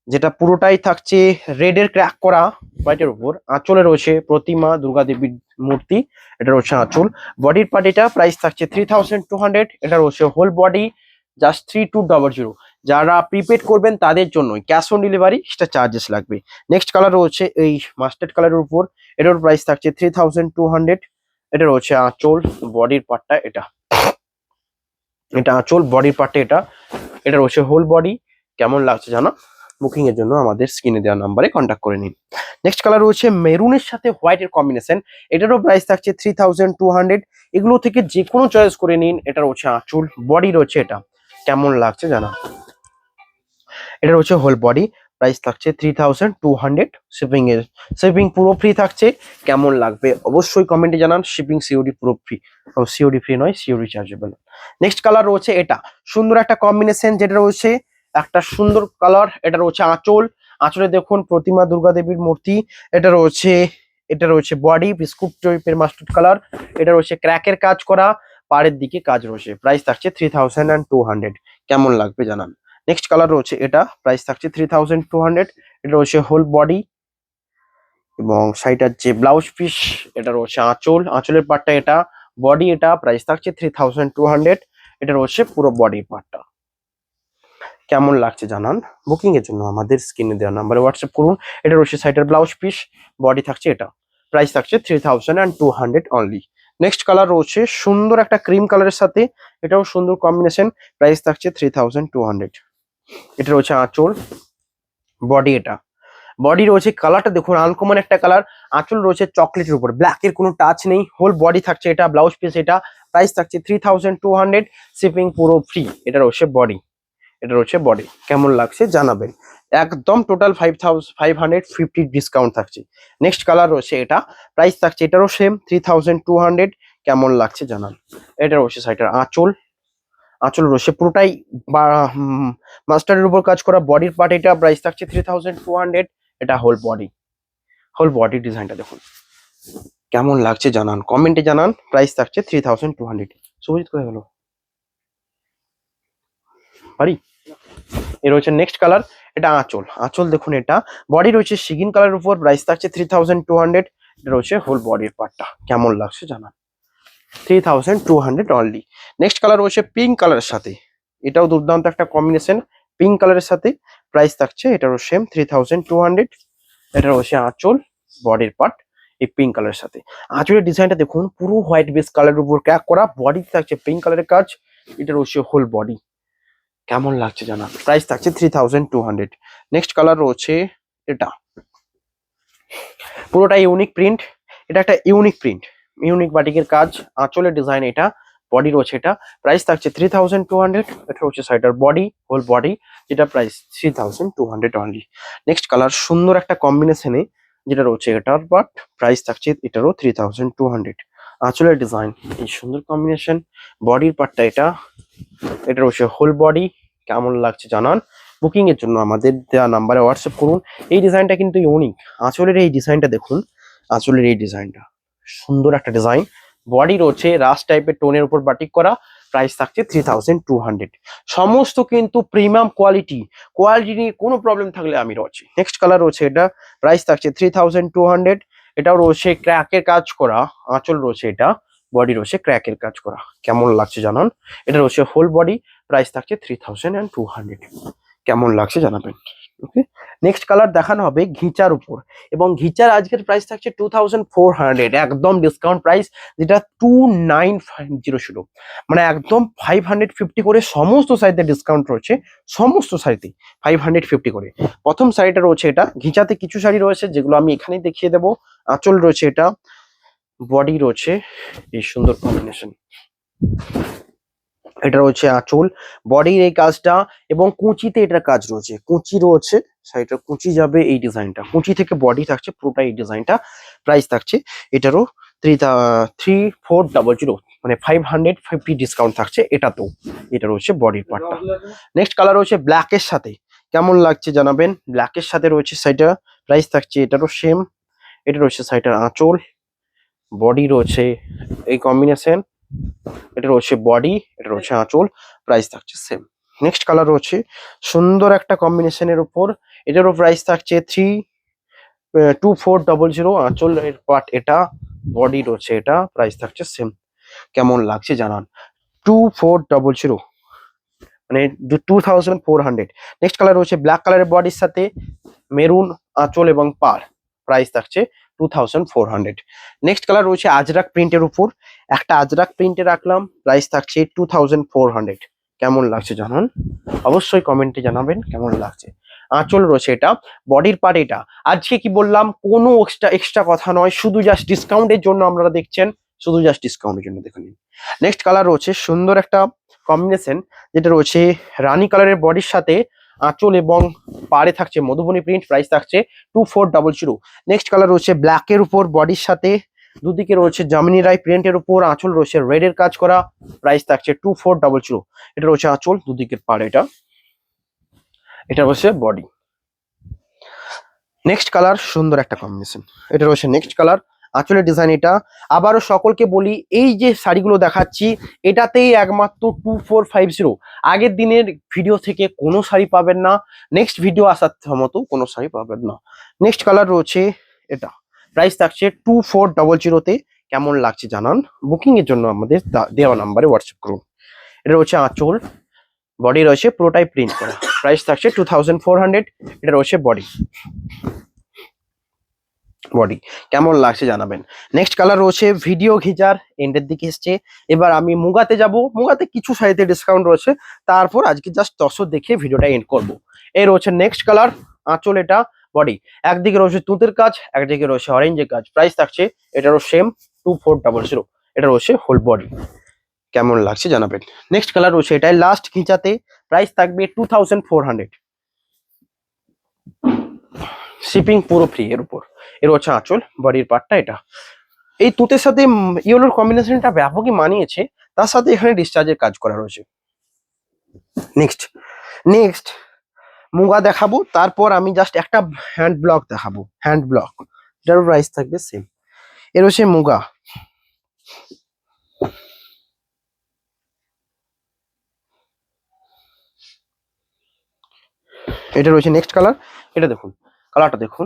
যেটা পুরোটাই থাকছে রেড এর ক্র্যাক করা হোয়াইটের উপর। আঁচলে রয়েছে প্রতিমা দুর্গা দেবীর মূর্তি, এটা রয়েছে আঁচল, বডির পার্ট এটা, প্রাইস থাকছে 3200। এটা রয়েছে হোল বডি, জাস্ট 3200। যারা প্রিপেড করবেন তাদের জন্যই ক্যাশ অন ডেলিভারি সেটা চার্জেস লাগবে। নেক্সট কালার রয়েছে এই মাস্টার্ড কালারের উপর, এটার প্রাইস থাকছে 3200। এটা রয়েছে আঁচল, বডির পার্টটা এটা, এটা আঁচল, বডির পার্টটা এটা, এটা রয়েছে হোল বডি, কেমন লাগছে জানো। বুকিং এর জন্য আমাদের স্ক্রিনে দেওয়া নাম্বারে কন্ট্যাক্ট করে নিন। নেক্সট কালার রয়েছে মেরুনের সাথে হোয়াইটের কম্বিনেশন, এটারও প্রাইস থাকছে 3200। এগুলো থেকে যে কোনো চয়েস করে নিন। এটা রয়েছে আঁচল, বডি রয়েছে এটা, কেমন লাগছে জানা। এটা রয়েছে হোল বডি, প্রাইস থাকছে 3200। শিপিং পুরো ফ্রি থাকছে, কেমন লাগবে অবশ্যই কমেন্টে জানান। শিপিং সিওডি পুরো ফ্রি, সিওডি ফ্রি নয়, সিওডি চার্জেবল। নেক্সট কালার রয়েছে এটা, সুন্দর একটা কম্বিনেশন, যেটা রয়েছে একটা সুন্দর কালার। এটা রয়েছে আঁচল, আঁচলে দেখুন প্রতিমা দুর্গা দেবীর মূর্তি। এটা রয়েছে, এটা রয়েছে বডি বিস্কুট টাইপের মাস্টার্ড কালার। এটা রয়েছে ক্র্যাকের কাজ করা, পাড়ের দিকে কাজ রয়েছে, প্রাইস থাকছে 3200। কেমন লাগবে জানান। নেক্সট কালার রয়েছে এটা, প্রাইস থাকছে 3200। এটা রয়েছে হোল বডি এবং সাইডের যে ব্লাউজ পিস, এটা রয়েছে আঁচল, আঁচলের পার্টটা এটা, বডি এটা, প্রাইস থাকছে 3200। এটা রয়েছে পুরো বডি পার্টটা, কেমন লাগছে জানান। বুকিং এর জন্য আমাদের স্ক্রিনে দেওয়া নাম্বারে হোয়াটসঅ্যাপ করুন। এটা রয়েছে সাইডের ব্লাউজ পিস, বডি থাকছে এটা, প্রাইস থাকছে 3200 অনলি। নেক্সট কালার রয়েছে সুন্দর একটা ক্রিম কালারের সাথে, এটাও সুন্দর কম্বিনেশন, প্রাইস থাকছে 3200। এটা রয়েছে আঁচল, বডি এটা, বডি রয়েছে কালারটা দেখুন আনকমন একটা কালার। আঁচল রয়েছে চকলেটের উপর, ব্ল্যাক এর কোনো টাচ নেই, হোল বডি থাকছে এটা, ব্লাউজ পিস এটা, প্রাইস থাকছে 3200। শিপিং পুরো ফ্রি। এটা রয়েছে বডি, এটা রয়েছে বডি, কেমন লাগছে জানাবেন। একদম টোটাল 5550 ডিসকাউন্ট থাকছে। নেক্সট কালার রয়েছে এটা, প্রাইস থাকছে এটারও সেম 3200। কেমন লাগছে জানান। এটা রয়েছে সাইডের আঁচল, আঁচল রয়েছে পুরোটাই মাস্টারের উপর কাজ করা, বডির পার্ট এটা, প্রাইস থাকছে 3200। এটা হোল বডি, হোল বডি ডিজাইনটা দেখুন কেমন লাগছে জানান, কমেন্টে জানান। প্রাইস থাকছে 3200। সুজিত কোথায় গেল বাড়ি। এর রয়েছে নেক্সট কালার, এটা আঁচল, আঁচল দেখুন এটা বডি রয়েছে সিগিন কালারের উপর, প্রাইস থাকছে 3200। এটা রয়েছে হোল বডির পার্টটা, কেমন লাগছে জানান। 3200 অনলি। নেক্সট কালার রয়েছে পিঙ্ক কালারের সাথে, এটাও দুর্দান্ত একটা কম্বিনেশন পিঙ্ক কালারের সাথে, প্রাইস থাকছে এটারও সেম 3200। এটা রয়েছে আঁচল বডির পার্ট এই পিঙ্ক কালারের সাথে। আঁচলের ডিজাইনটা দেখুন পুরো হোয়াইট বেস কালারের উপর ক্যাক করা, বডি থাকছে পিঙ্ক কালারের কাজ, এটা রয়েছে হোল বডি, কেমন লাগছে জানা। প্রাইস থাকছে 3200। নেক্সট কালার রয়েছে এটা, পুরোটা ইউনিক প্রিন্ট, এটা একটা ইউনিক প্রিন্ট, ইউনিক বাটিকের কাজ, আঁচলের ডিজাইন এটা, বডি রয়েছে এটা, প্রাইস থাকছে 3200। এটা হচ্ছে সাইডার বডি হোল বডি, যেটা প্রাইস 3200 অনলি। নেক্সট কালার সুন্দর একটা কম্বিনেশনে যেটা রয়েছে এটার বাট, প্রাইস থাকছে এটারও 3200। আঁচলের ডিজাইন এই সুন্দর কম্বিনেশন, বডির পার্টটা এটা, এটা রয়েছে হোল বডি, কেমন লাগছে জানান। বুকিং এর জন্য আমাদের দেওয়া নাম্বারে হোয়াটসঅ্যাপ করুন। এই ডিজাইনটা কিন্তু ইউনিক, আঁচলের এই ডিজাইনটা দেখুন, আঁচলের এই ডিজাইনটা সুন্দর একটা ডিজাইন, বডি রয়েছে রাস্ট টাইপের টোনের উপর বাটিক করা, প্রাইস থাকছে 3200। সমস্ত কিন্তু প্রিমিয়াম কোয়ালিটি, কোয়ালিটি নিয়ে কোনো প্রবলেম থাকলে আমি রয়েছি। নেক্সট কালার রয়েছে এটা, প্রাইস থাকছে 3200। এটাও রয়েছে ক্র্যাকের কাজ করা, আঁচল রয়েছে এটা, বডি রয়েছে ক্র্যাকের কাজ করা, কেমন লাগছে জানান। এটা রয়েছে হোল বডি, প্রাইস থাকছে 3200। কেমন লাগছে জানাবেন। ওকে, নেক্সট কালার দেখানো হবে ঘিচার উপর, এবং ঘিচার আজকের প্রাইস থাকছে 2400, একদম ডিসকাউন্ট প্রাইস, যেটা 2950 ছিল, মানে একদম 550 করে সমস্ত সাইডে ডিসকাউন্ট রয়েছে, সমস্ত সাইডে 550 করে। প্রথম শাড়িটা রয়েছে এটা, ঘিচাতে কিছু শাড়ি রয়েছে যেগুলো আমি এখানেই দেখিয়ে দেবো। আঁচল রয়েছে এটা, বডি রয়েছে এই সুন্দর কম্বিনেশন, এটা রয়েছে আঁচল বডির এই কাজটা, এবং কুচিতে এটার কাজ রয়েছে, কুচি রয়েছে সাইডটা, কুচি যাবে এই ডিজাইনটা, কুচি থেকে বডি থাকছে পুরোটা এই ডিজাইনটা, প্রাইস থাকছে এটারও 3400, মানে 550 ডিসকাউন্ট থাকছে এটাতেও। এটা রয়েছে বডির পার্টটা। নেক্সট কালার রয়েছে ব্ল্যাকের সাথে, কেমন লাগছে জানাবেন। ব্ল্যাকের সাথে রয়েছে সাইডটা, প্রাইস থাকছে এটারও সেম, এটা রয়েছে সাইডটার আঁচল, বডি রয়েছে এই কম্বিনেশন, এটা রয়েছে বডি, এটা রয়েছে আঁচল, প্রাইস থাকছে সেম। নেক্সট কালার রয়েছে সুন্দর একটা কম্বিনেশনের উপর, এটারও প্রাইস থাকছে 2400। আঁচল এর পার্ট এটা, বডি রয়েছে এটা, প্রাইস থাকছে সেম, কেমন লাগছে জানান। 2400, মানে 2400। নেক্সট কালার রয়েছে ব্ল্যাক কালারের বডির সাথে মেরুন আঁচল এবং পার, প্রাইস থাকছে 2400। নেক্সট কালার রয়েছে আজরাক প্রিন্টের উপর, একটা আজরাক প্রিন্টে রাখলাম, প্রাইস থাকছে 2400। কেমন লাগছে জানান, অবশ্যই কমেন্টে জানাবেন কেমন লাগছে। আঁচল রয়েছে এটা, বডির পার্ট এটা। আজকে কি বললাম, কোনো এক্সট্রা কথা নয়, শুধু জাস্ট ডিসকাউন্টের জন্য আপনারা দেখছেন, শুধু জাস্ট ডিসকাউন্টের জন্য দেখে নিন। নেক্সট কালার রয়েছে সুন্দর একটা কম্বিনেশন, যেটা রয়েছে রানী কালারের বডির সাথে আঁচল এবং পাড়ে থাকছে মধুবনী প্রিন্ট, প্রাইস থাকছে 2400। নেক্সট কালার রয়েছে ব্ল্যাকের উপর বডির সাথে, দুদিকে রয়েছে জামিনী রায় প্রিন্টের উপর, আঁচল রয়েছে রেড এর কাজ করা, প্রাইস থাকছে 2400। এটা রয়েছে আঁচল, দুদিকের পাড় এটা, এটা রয়েছে বডি। নেক্সট কালার সুন্দর একটা কম্বিনেশন, এটা রয়েছে নেক্সট কালার, আঁচলের ডিজাইন এটা। আবারও সকলকে বলি, এই যে শাড়িগুলো দেখাচ্ছি এটাতেই একমাত্র 2450, আগের দিনের ভিডিও থেকে কোনো শাড়ি পাবেন না, নেক্সট ভিডিও আসার মতো কোনো শাড়ি পাবেন না। নেক্সট কালার রয়েছে এটা, প্রাইস থাকছে 2400-তে, কেমন লাগছে জানান। বুকিং এর জন্য আমাদের দেওয়া নাম্বারে হোয়াটসঅ্যাপ করুন। এটা রয়েছে আঁচল, বডি রয়েছে পুরোটাই প্রিন্ট করা, প্রাইস থাকছে 2400। এটা রয়েছে বডি, বডি কেমন লাগছে জানাবেন। নেক্সট কালার রয়েছে ভিডিও ঘিচার, এন্ডের দিকে এসছে। এবার আমি মুগাতে যাব, মুগাতে কিছু শাড়িতে ডিসকাউন্ট রয়েছে, তারপর আজকে জাস্ট দর্শক দেখে ভিডিওটা এন্ড করব। এই রয়েছে নেক্সট কালার, আঁচল এটা, বডি, একদিকে রয়েছে তুঁতের কাজ, একদিকে রয়েছে অরেঞ্জের কাজ, প্রাইস থাকছে এটারও সেম 2400। এটা রয়েছে হোল বডি, কেমন লাগছে জানাবেন। নেক্সট কালার রয়েছে এটাই লাস্ট ঘিচাতে, প্রাইস থাকবে 2400, শিপিং পুরো ফ্রি এর উপর। এর হচ্ছে আঁচল, বডির পার্টটা এটা। এই তুতের সাথে ইয়েলোর কম্বিনেশনটা ব্যাপকই মানিয়েছে, তার সাথে এখানে ডিসচার্জের কাজ করা রয়েছে। নেক্সট নেক্সট মুগা দেখাবো, তারপর আমি জাস্ট একটা হ্যান্ড ব্লক দেখাবো, হ্যান্ড ব্লক, এটার প্রাইস থাকবে সেম। এর হচ্ছে মুগা, এটা রয়েছে নেক্সট কালার, এটা দেখুন, কালারটা দেখুন,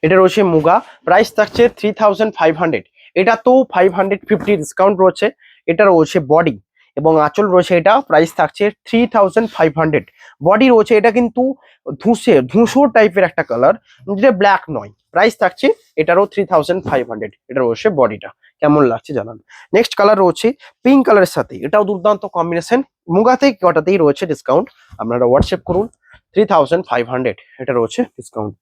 এটা রয়েছে মুগা, প্রাইস থাকছে 3500। এটা তো 550 ডিসকাউন্ট রয়েছে। এটা রয়েছে বডি এবং আঁচল রয়েছে, এটা প্রাইস থাকছে 3500। বডি রয়েছে, এটা কিন্তু ধূসর টাইপের একটা কালার, যেটা ব্ল্যাক নয়। প্রাইস থাকছে এটারও 3500। এটা রয়েছে বডিটা, কেমন লাগছে জানান। নেক্সট কালার রয়েছে পিঙ্ক কালারের সাথে, এটাও দুর্দান্ত কম্বিনেশন। মুগাতে কটাতেই রয়েছে ডিসকাউন্ট, আপনারা হোয়াটসঅ্যাপ করুন। 3500 এটা রয়েছে ডিসকাউন্ট।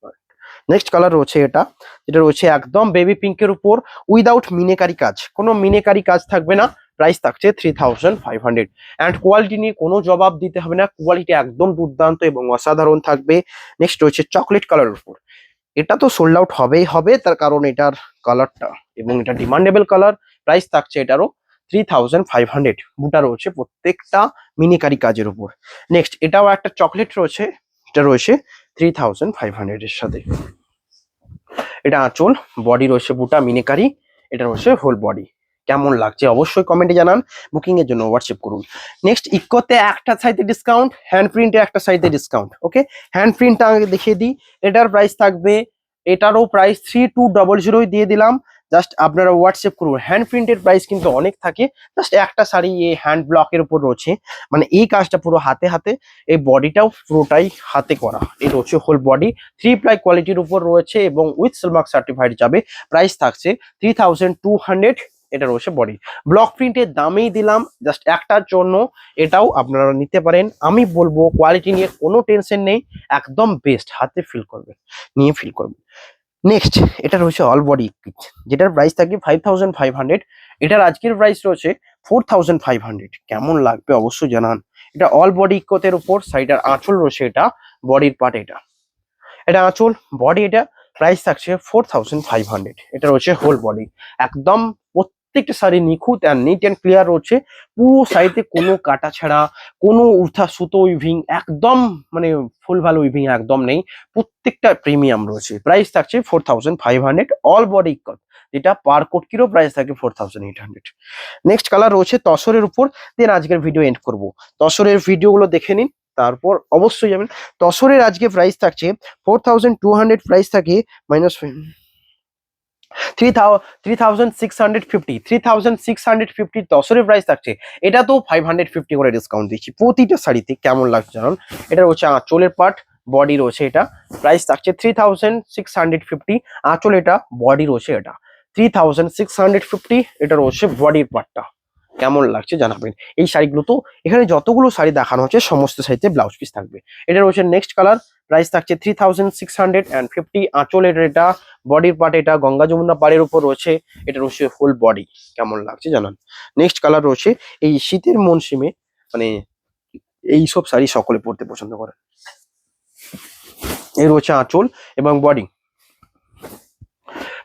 নেক্সট কালার রয়েছে এটা, যেটা রয়েছে একদম বেবি পিঙ্কের উপর উইদাউট মিনেকারি কাজ, কোনো মিনেকারি কাজ থাকবে না। প্রাইস থাকছে 3500। অ্যান্ড কোয়ালিটি নিয়ে কোনো জবাব দিতে হবে না, কোয়ালিটি একদম দুর্দান্ত এবং অসাধারণ থাকবে। নেক্সট রয়েছে চকলেট কালারের উপর, এটা তো সোল্ড আউট হবেই হবে, তার কারণ এটার কালারটা এবং এটা ডিমান্ডেবল কালার। প্রাইস থাকছে এটারও 3500। বুটা রয়েছে প্রত্যেকটা মিনিকারি কাজের উপর। নেক্সট এটাও একটা চকলেট রয়েছে, এটা রয়েছে 3500 এর সাথে। এটা আঁচল, বডি রয়েছে বুটা মিনিকারি, এটা রয়েছে হোল বডি। কেমন লাগছে অবশ্যই কমেন্টে জানান, বুকিং এর জন্য হোয়াটসঅ্যাপ করুন। নেক্সট ইকোতে একটা সাইডে ডিসকাউন্ট, হ্যান্ড প্রিন্টে একটা সাইডে ডিসকাউন্ট। ওকে, হ্যান্ড প্রিন্টটা আগে দেখিয়ে দিই। এটার প্রাইস থাকবে, এটারও প্রাইস 3200 দিয়ে দিলাম। জাস্ট আপনারা হোয়াটসঅ্যাপ করুন। হ্যান্ড প্রিন্টের প্রাইস কিন্তু অনেক থাকে। জাস্ট একটা শাড়ি এই হ্যান্ড ব্লকের উপর রয়েছে, মানে এই কাজটা পুরো হাতে হাতে, এই বডিটাও পুরোটাই হাতে করা। এটা হচ্ছে হোল বডি, 3 প্লাই কোয়ালিটির উপর রয়েছে এবং উইথ সিলমার্ক সার্টিফাইড যাবে। প্রাইস থাকছে 3200। এটা রয়েছে বডি। ব্লক প্রিন্টের দামেই দিলাম জাস্ট একটার জন্য, এটাও আপনারা নিতে পারেন। আমি বলবো কোয়ালিটি নিয়ে কোনো টেনশন নেই, একদম বেস্ট, হাতে ফিল করবেন, নিয়ে ফিল করবেন। নেক্সট এটা রয়েছে অল বডি, যেটার প্রাইস থাকবে 5500। এটার আজকের প্রাইস রয়েছে 4500। কেমন লাগবে অবশ্যই জানান। এটা অল বডি ইকোতের উপর, সাইডার আঁচল রয়েছে, এটা বডির পার্ট, এটা এটা আঁচল, বডি, এটা প্রাইস থাকছে 4500। এটা রয়েছে হোল বডি, একদম প্রত্যেকটা শাড়ি নিখুঁত অ্যান্ড নিট অ্যান্ড ক্লিয়ার রয়েছে। পুরো শাড়িতে কোনো কাটা ছাড়া, কোনো উঠা সুতো উইভিং, একদম মানে ফুল ভালো উইভিং একদম নেই, প্রত্যেকটা প্রিমিয়াম রয়েছে। প্রাইস থাকছে 4500 অল বডি ইকত, যেটা পার কোটকিরও প্রাইস থাকে 4800। নেক্সট কালার রয়েছে তসরের উপর। দেন আজকের ভিডিও এন্ড করব, তসরের ভিডিওগুলো দেখে নিন, তারপর অবশ্যই যাবেন। তসরের আজকে প্রাইস থাকছে 4200, প্রাইস থাকে মাইনাস 3650। 3650 তসরের প্রাইস থাকছে। এটা তো 550 করে ডিসকাউন্ট দিচ্ছি প্রতিটা শাড়িতে। কেমন লাগছে জানুন। এটা রয়েছে আঁচলের পার্ট, বডি রয়েছে, এটা প্রাইস থাকছে 3650। আঁচল, এটা বডি রয়েছে, এটা 3650। এটা রয়েছে বডির পার্টটা। কেমন লাগছে জানাবেন। এই শাড়িগুলো তো, এখানে যতগুলো শাড়ি দেখানো হচ্ছে সমস্ত শাড়িতে ব্লাউজ পিস থাকবে। এটা রয়েছে নেক্সট কালার, প্রাইস থাকছে 3650। আঁচলের, এটা বডির পার্ট, এটা গঙ্গা যমুনা পাড়ের উপর রয়েছে, এটা রয়েছে ফুল বডি। কেমন লাগছে জানান। নেক্সট কালার রয়েছে, এই শীতের মরশুমে মানে এই সব শাড়ি সকলে পরতে পছন্দ করে। এই রয়েছে আঁচল এবং বডি,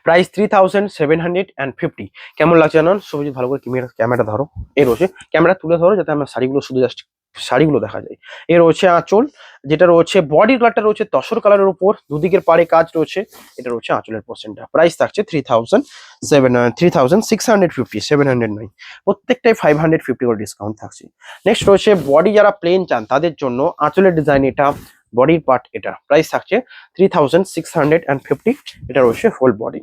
প্রাইস 3750। কেমন লাগছে জানান। শুভজিৎ ভালো করে ক্যামেরাটা ধরো, এই রয়েছে, ক্যামেরা তুলে ধরো যাতে আমার শাড়িগুলো শুধু জাস্ট শাড়িগুলো দেখা যায়। এ রয়েছে আঁচল, যেটা রয়েছে বডির কালারটা রয়েছে তসর কালারের উপর, দুদিকের পাড়ে কাজ রয়েছে। এটা রয়েছে আঁচলের পোর্শনটা। প্রাইস থাকছে 3650, 700 নয়, প্রত্যেকটাই 550 করে ডিসকাউন্ট থাকছে। নেক্সট রয়েছে বডি, যারা প্লেন চান তাদের জন্য আঁচলের ডিজাইন, এটা বডির পার্ট, এটা প্রাইস থাকছে 3650। এটা রয়েছে হোল বডি।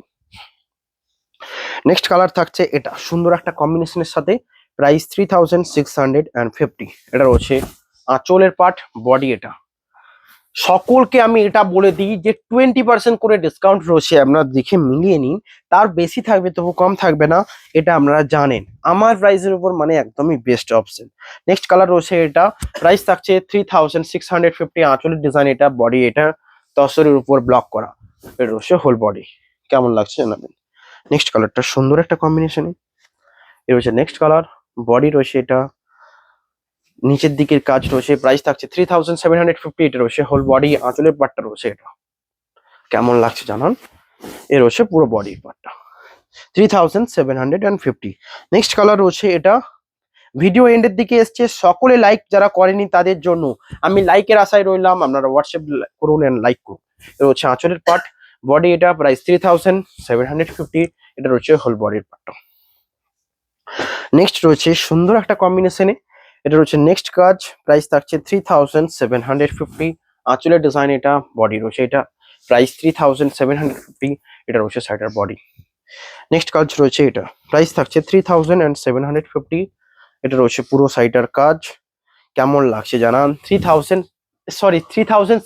নেক্সট কালার থাকছে এটা সুন্দর একটা কম্বিনেশনের সাথে, প্রাইস 3650। এটা রয়েছে আঁচলের পার্ট, বডি, এটা সকলকে আমি এটা বলে দিই যে 20% করে ডিসকাউন্ট রয়েছে, আপনারা দেখে মিলিয়ে নিন। তার বেশি থাকবে তবু কম থাকবে না, এটা আপনারা জানেন। আমার প্রাইসের উপর মানে একদমই বেস্ট অপশন। নেক্সট কালার রয়েছে, এটা প্রাইস থাকছে 3650। আঁচলের ডিজাইন, এটা বডি, এটা তসরের উপর ব্লক করা, এটা রয়েছে হোল বডি। কেমন লাগছে জানাবেন। নেক্সট কালারটা সুন্দর একটা কম্বিনেশনে, এ রয়েছে নেক্সট কালার, বডি রয়েছে, এটা নিচের দিকের কাজ রয়েছে, প্রাইস থাকছে 3750। এটা রয়েছে হোল বডি, আঁচলের পার্টটা রয়েছে, এটা কেমন লাগছে জানান। এ রয়েছে পুরো বডির পার্টটা, 3750। নেক্সট কালার রয়েছে, এটা ভিডিও এন্ডের দিকে এসছে, সকলে লাইক যারা করেনি তাদের জন্য আমি লাইকের আশায় রইলাম, আপনারা হোয়াটসঅ্যাপ করুন এন্ড লাইক করুন। এটা হচ্ছে আঁচলের পার্ট, বডি, এটা প্রাইস 3750। এটা রয়েছে হোল বডির পার্টটা। নেক্সট রয়েছে সুন্দর একটা কম্বিনেশনে, এটা রয়েছে নেক্সট কাজ, প্রাইস থাকছে 3750। আঁচলের ডিজাইন এটা, বডি রয়েছে এটা, প্রাইস 3750। এটা রয়েছে সাইডার বডি। নেক্সট কাজ রয়েছে এটা, প্রাইস থাকছে 3750। এটা রয়েছে পুরো সাইডার কাজ। কেমন লাগছে জানান। 3650,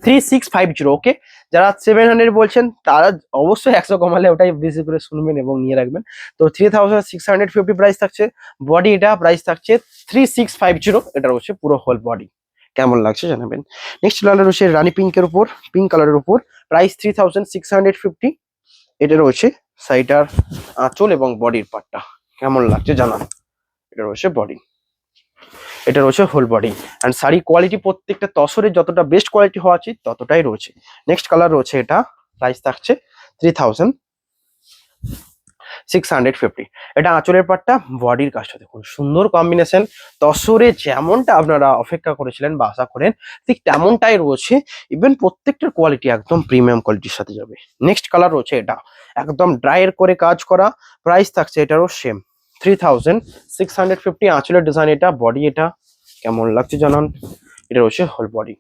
3650। ওকে, যারা 700 বলছেন তারা অবশ্যই 100 কমালে ওটাই বেশি করে শুনবেন এবং নিয়ে রাখবেন। তো 3650 প্রাইস থাকছে। বডি এটা, প্রাইস থাকছে 3650। এটা রয়েছে পুরো হোল বডি। কেমন লাগছে জানাবেন। নেক্সট কালার রয়েছে রানী পিঙ্কের উপর, পিঙ্ক কালারের উপর, প্রাইস 3650। এটা রয়েছে সাইডার আঁচল এবং বডির পার্টটা। কেমন লাগছে জানান। এটা রয়েছে বডি, এটা রয়েছে whole body. And sari quality প্রত্যেকটা তসরের যতটা বেস্ট কোয়ালিটি হওয়া উচিত ততটাই রয়েছে। নেক্সট কালার রয়েছে এটা, প্রাইস থাকছে 3650। এটা আঁচলের পাটটা, বডির কাজটা দেখুন, সুন্দর কম্বিনেশন। তসরে যেমনটা আপনারা অপেক্ষা করেছিলেন বা আশা করেন ঠিক তেমনটাই রয়েছে। ইভেন প্রত্যেকটার কোয়ালিটি একদম প্রিমিয়াম কোয়ালিটির সাথে যাবে। নেক্সট কালার রয়েছে এটা, একদম ড্রাইয়ের করে কাজ করা, প্রাইস থাকছে এটারও সেম 3650। আঁচলের ডিজাইন এটা, বডি এটা। কেমন লাগছে জানান। এটা রয়েছে হোল বডি।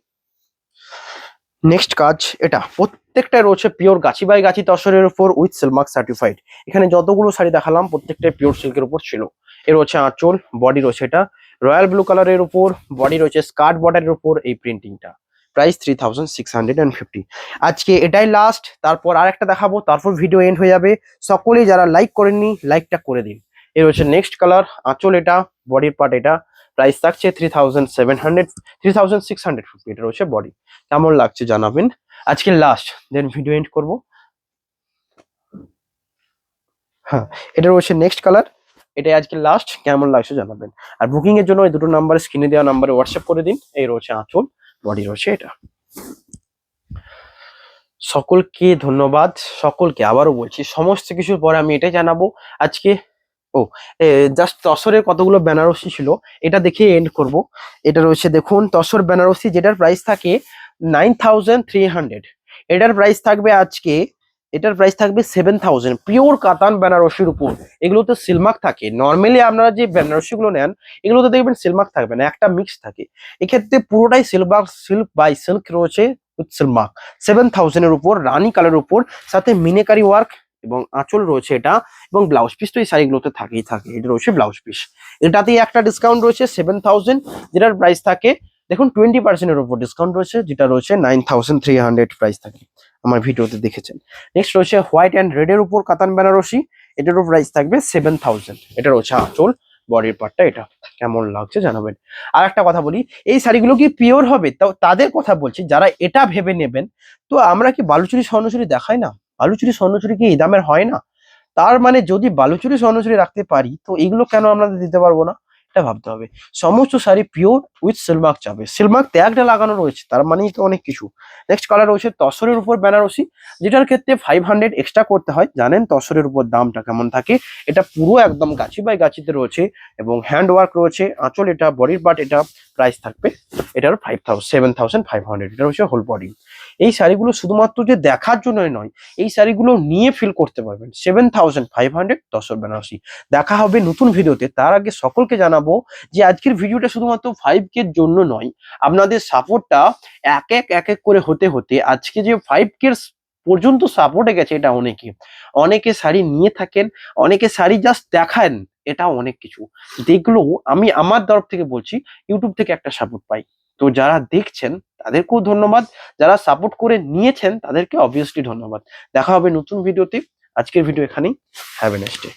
নেক্সট কাজ এটা, প্রত্যেকটা রয়েছে পিওর গাছি বাই গাছি তসরের উপর উইথ সিলমার্ক সার্টিফাইড। এখানে যতগুলো শাড়ি দেখালাম প্রত্যেকটাই পিওর সিল্কের উপর ছিল। এর রয়েছে আঁচল, বডি রয়েছে এটা রয়্যাল ব্লু কালারের উপর, বডি রয়েছে স্কার্ট বর্ডারের উপর এই প্রিন্টিংটা। প্রাইস 3650। আজকে এটাই লাস্ট, তারপর আর একটা দেখাবো, তারপর ভিডিও এন্ড হয়ে যাবে। সকলেই যারা লাইক করেননি লাইকটা করে দিন। এর হচ্ছে নেক্সট কালার, আঁচল এটা, বডির পার্ট এটা, প্রাইস থাকছে 3650। এটা রয়েছে বডি। কেমন লাগছে জানাবেন। আজকে লাস্ট, দেন ভিডিও এন্ড করবো। হ্যাঁ, এটা রয়েছে নেক্সট কালার, এটাই আজকে লাস্ট। কেমন লাগছে জানাবেন। আর বুকিং এর জন্য এই দুটো নাম্বার, স্ক্রিনে দেওয়া নাম্বারে হোয়াটসঅ্যাপ করে দিন। এই রয়েছে আঁচল, বডি রয়েছে এটা। সকলকে ধন্যবাদ। সকলকে আবারও বলছি, সমস্ত কিছুর পরে আমি এটাই জানাবো আজকে। ও, জাস্ট তসরের কতগুলো বেনারসি ছিল এটা দেখে এন্ড করব। এটা রয়েছে দেখুন তসর বেনারসি, যেটার প্রাইস থাকে 9300। এটার প্রাইস থাকবে আজকে, এটার প্রাইস থাকবে 7000। পিওর কাতান বেনারসির উপর। এগুলোতে সিলমার্ক থাকে। নর্মালি আপনারা যে বেনারসি গুলো নেন এগুলোতে দেখবেন সিলমার্ক থাকবে না, একটা মিক্স থাকে। এক্ষেত্রে পুরোটাই সিলমার্ক, সিল্ক বাই সিল্ক রয়েছে উইথ সিলমার্ক। 7000 এর উপর, রানী কালার উপর, সাথে মিনেকারি ওয়ার্ক এবং আঁচল রয়েছে এটা, এবং ব্লাউজ পিস তো এই শাড়িগুলোতে থাকেই থাকে। এটা রয়েছে ব্লাউজ পিস। এটাতেই একটা ডিসকাউন্ট রয়েছে 7000, যেটার প্রাইস থাকে দেখুন 20%-এর উপর ডিসকাউন্ট রয়েছে, যেটা রয়েছে 9300 প্রাইস থাকে। আমার ভিডিওতে দেখেছেন। নেক্সট রয়েছে হোয়াইট অ্যান্ড রেড এর উপর কাতান বেনারসি, এটারও প্রাইস থাকবে 7000। এটা রয়েছে আঁচল, বডির পার্টটা এটা। কেমন লাগছে জানাবেন। আর একটা কথা বলি, এই শাড়িগুলো কি পিওর হবে তাদের কথা বলছি যারা এটা ভেবে নেবেন। তো আমরা কি বালুচুরি স্বর্ণচুরি দেখাই না? বালুচুরি স্বর্ণচুরি কি এই দামের হয় না? তার মানে যদি বালুচুরি স্বর্ণচুরি রাখতে পারি তো এগুলো কেন আপনাদের দিতে পারবো না? এটা ভাবতে হবে। সমস্ত শাড়ি পিওর উইথ সিলমার্ক যাবে। সিলমার্ক ট্যাগটা লাগানো রয়েছে, তার মানেই তো অনেক কিছু। নেক্সট কালার রয়েছে তসরের উপর বেনারসি, যেটার ক্ষেত্রে 500 এক্সট্রা করতে হয়। জানেন তসরের উপর দামটা কেমন থাকে। এটা পুরো একদম গাছি বাই গাছিতে রয়েছে এবং হ্যান্ড ওয়ার্ক রয়েছে। আঁচল এটা, বডির পার্ট এটা, প্রাইস থাকবে এটার 7500। এটা হচ্ছে হোল বডি। এই শাড়িগুলো শুধুমাত্র যে দেখার জন্যই নয়, এই শাড়িগুলো নিয়ে ফিল করতে পারবেন। 7500 তসর বেনারসি। দেখা হবে নতুন ভিডিওতে। তার আগে সকলকে জানাবো যে আজকের ভিডিওটা শুধুমাত্র 5K এর জন্য নয়, আপনাদের সাপোর্টটা এক এক করে হতে হতে আজকে যে 5K পর্যন্ত সাপোর্টে গেছে, এটা অনেকে অনেকে শাড়ি নিয়ে থাকেন, অনেকে শাড়ি জাস্ট দেখান। এটা অনেক কিছু, যেগুলো আমি আমার তরফ থেকে বলছি ইউটিউব থেকে একটা সাপোর্ট পাই। তো যারা দেখছেন তাদেরকেও ধন্যবাদ, যারা সাপোর্ট করে নিয়েছেন তাদেরকে অবভিয়াসলি ধন্যবাদ। দেখা হবে নতুন ভিডিওতে। আজকের ভিডিও এখানেই। Have a nice day.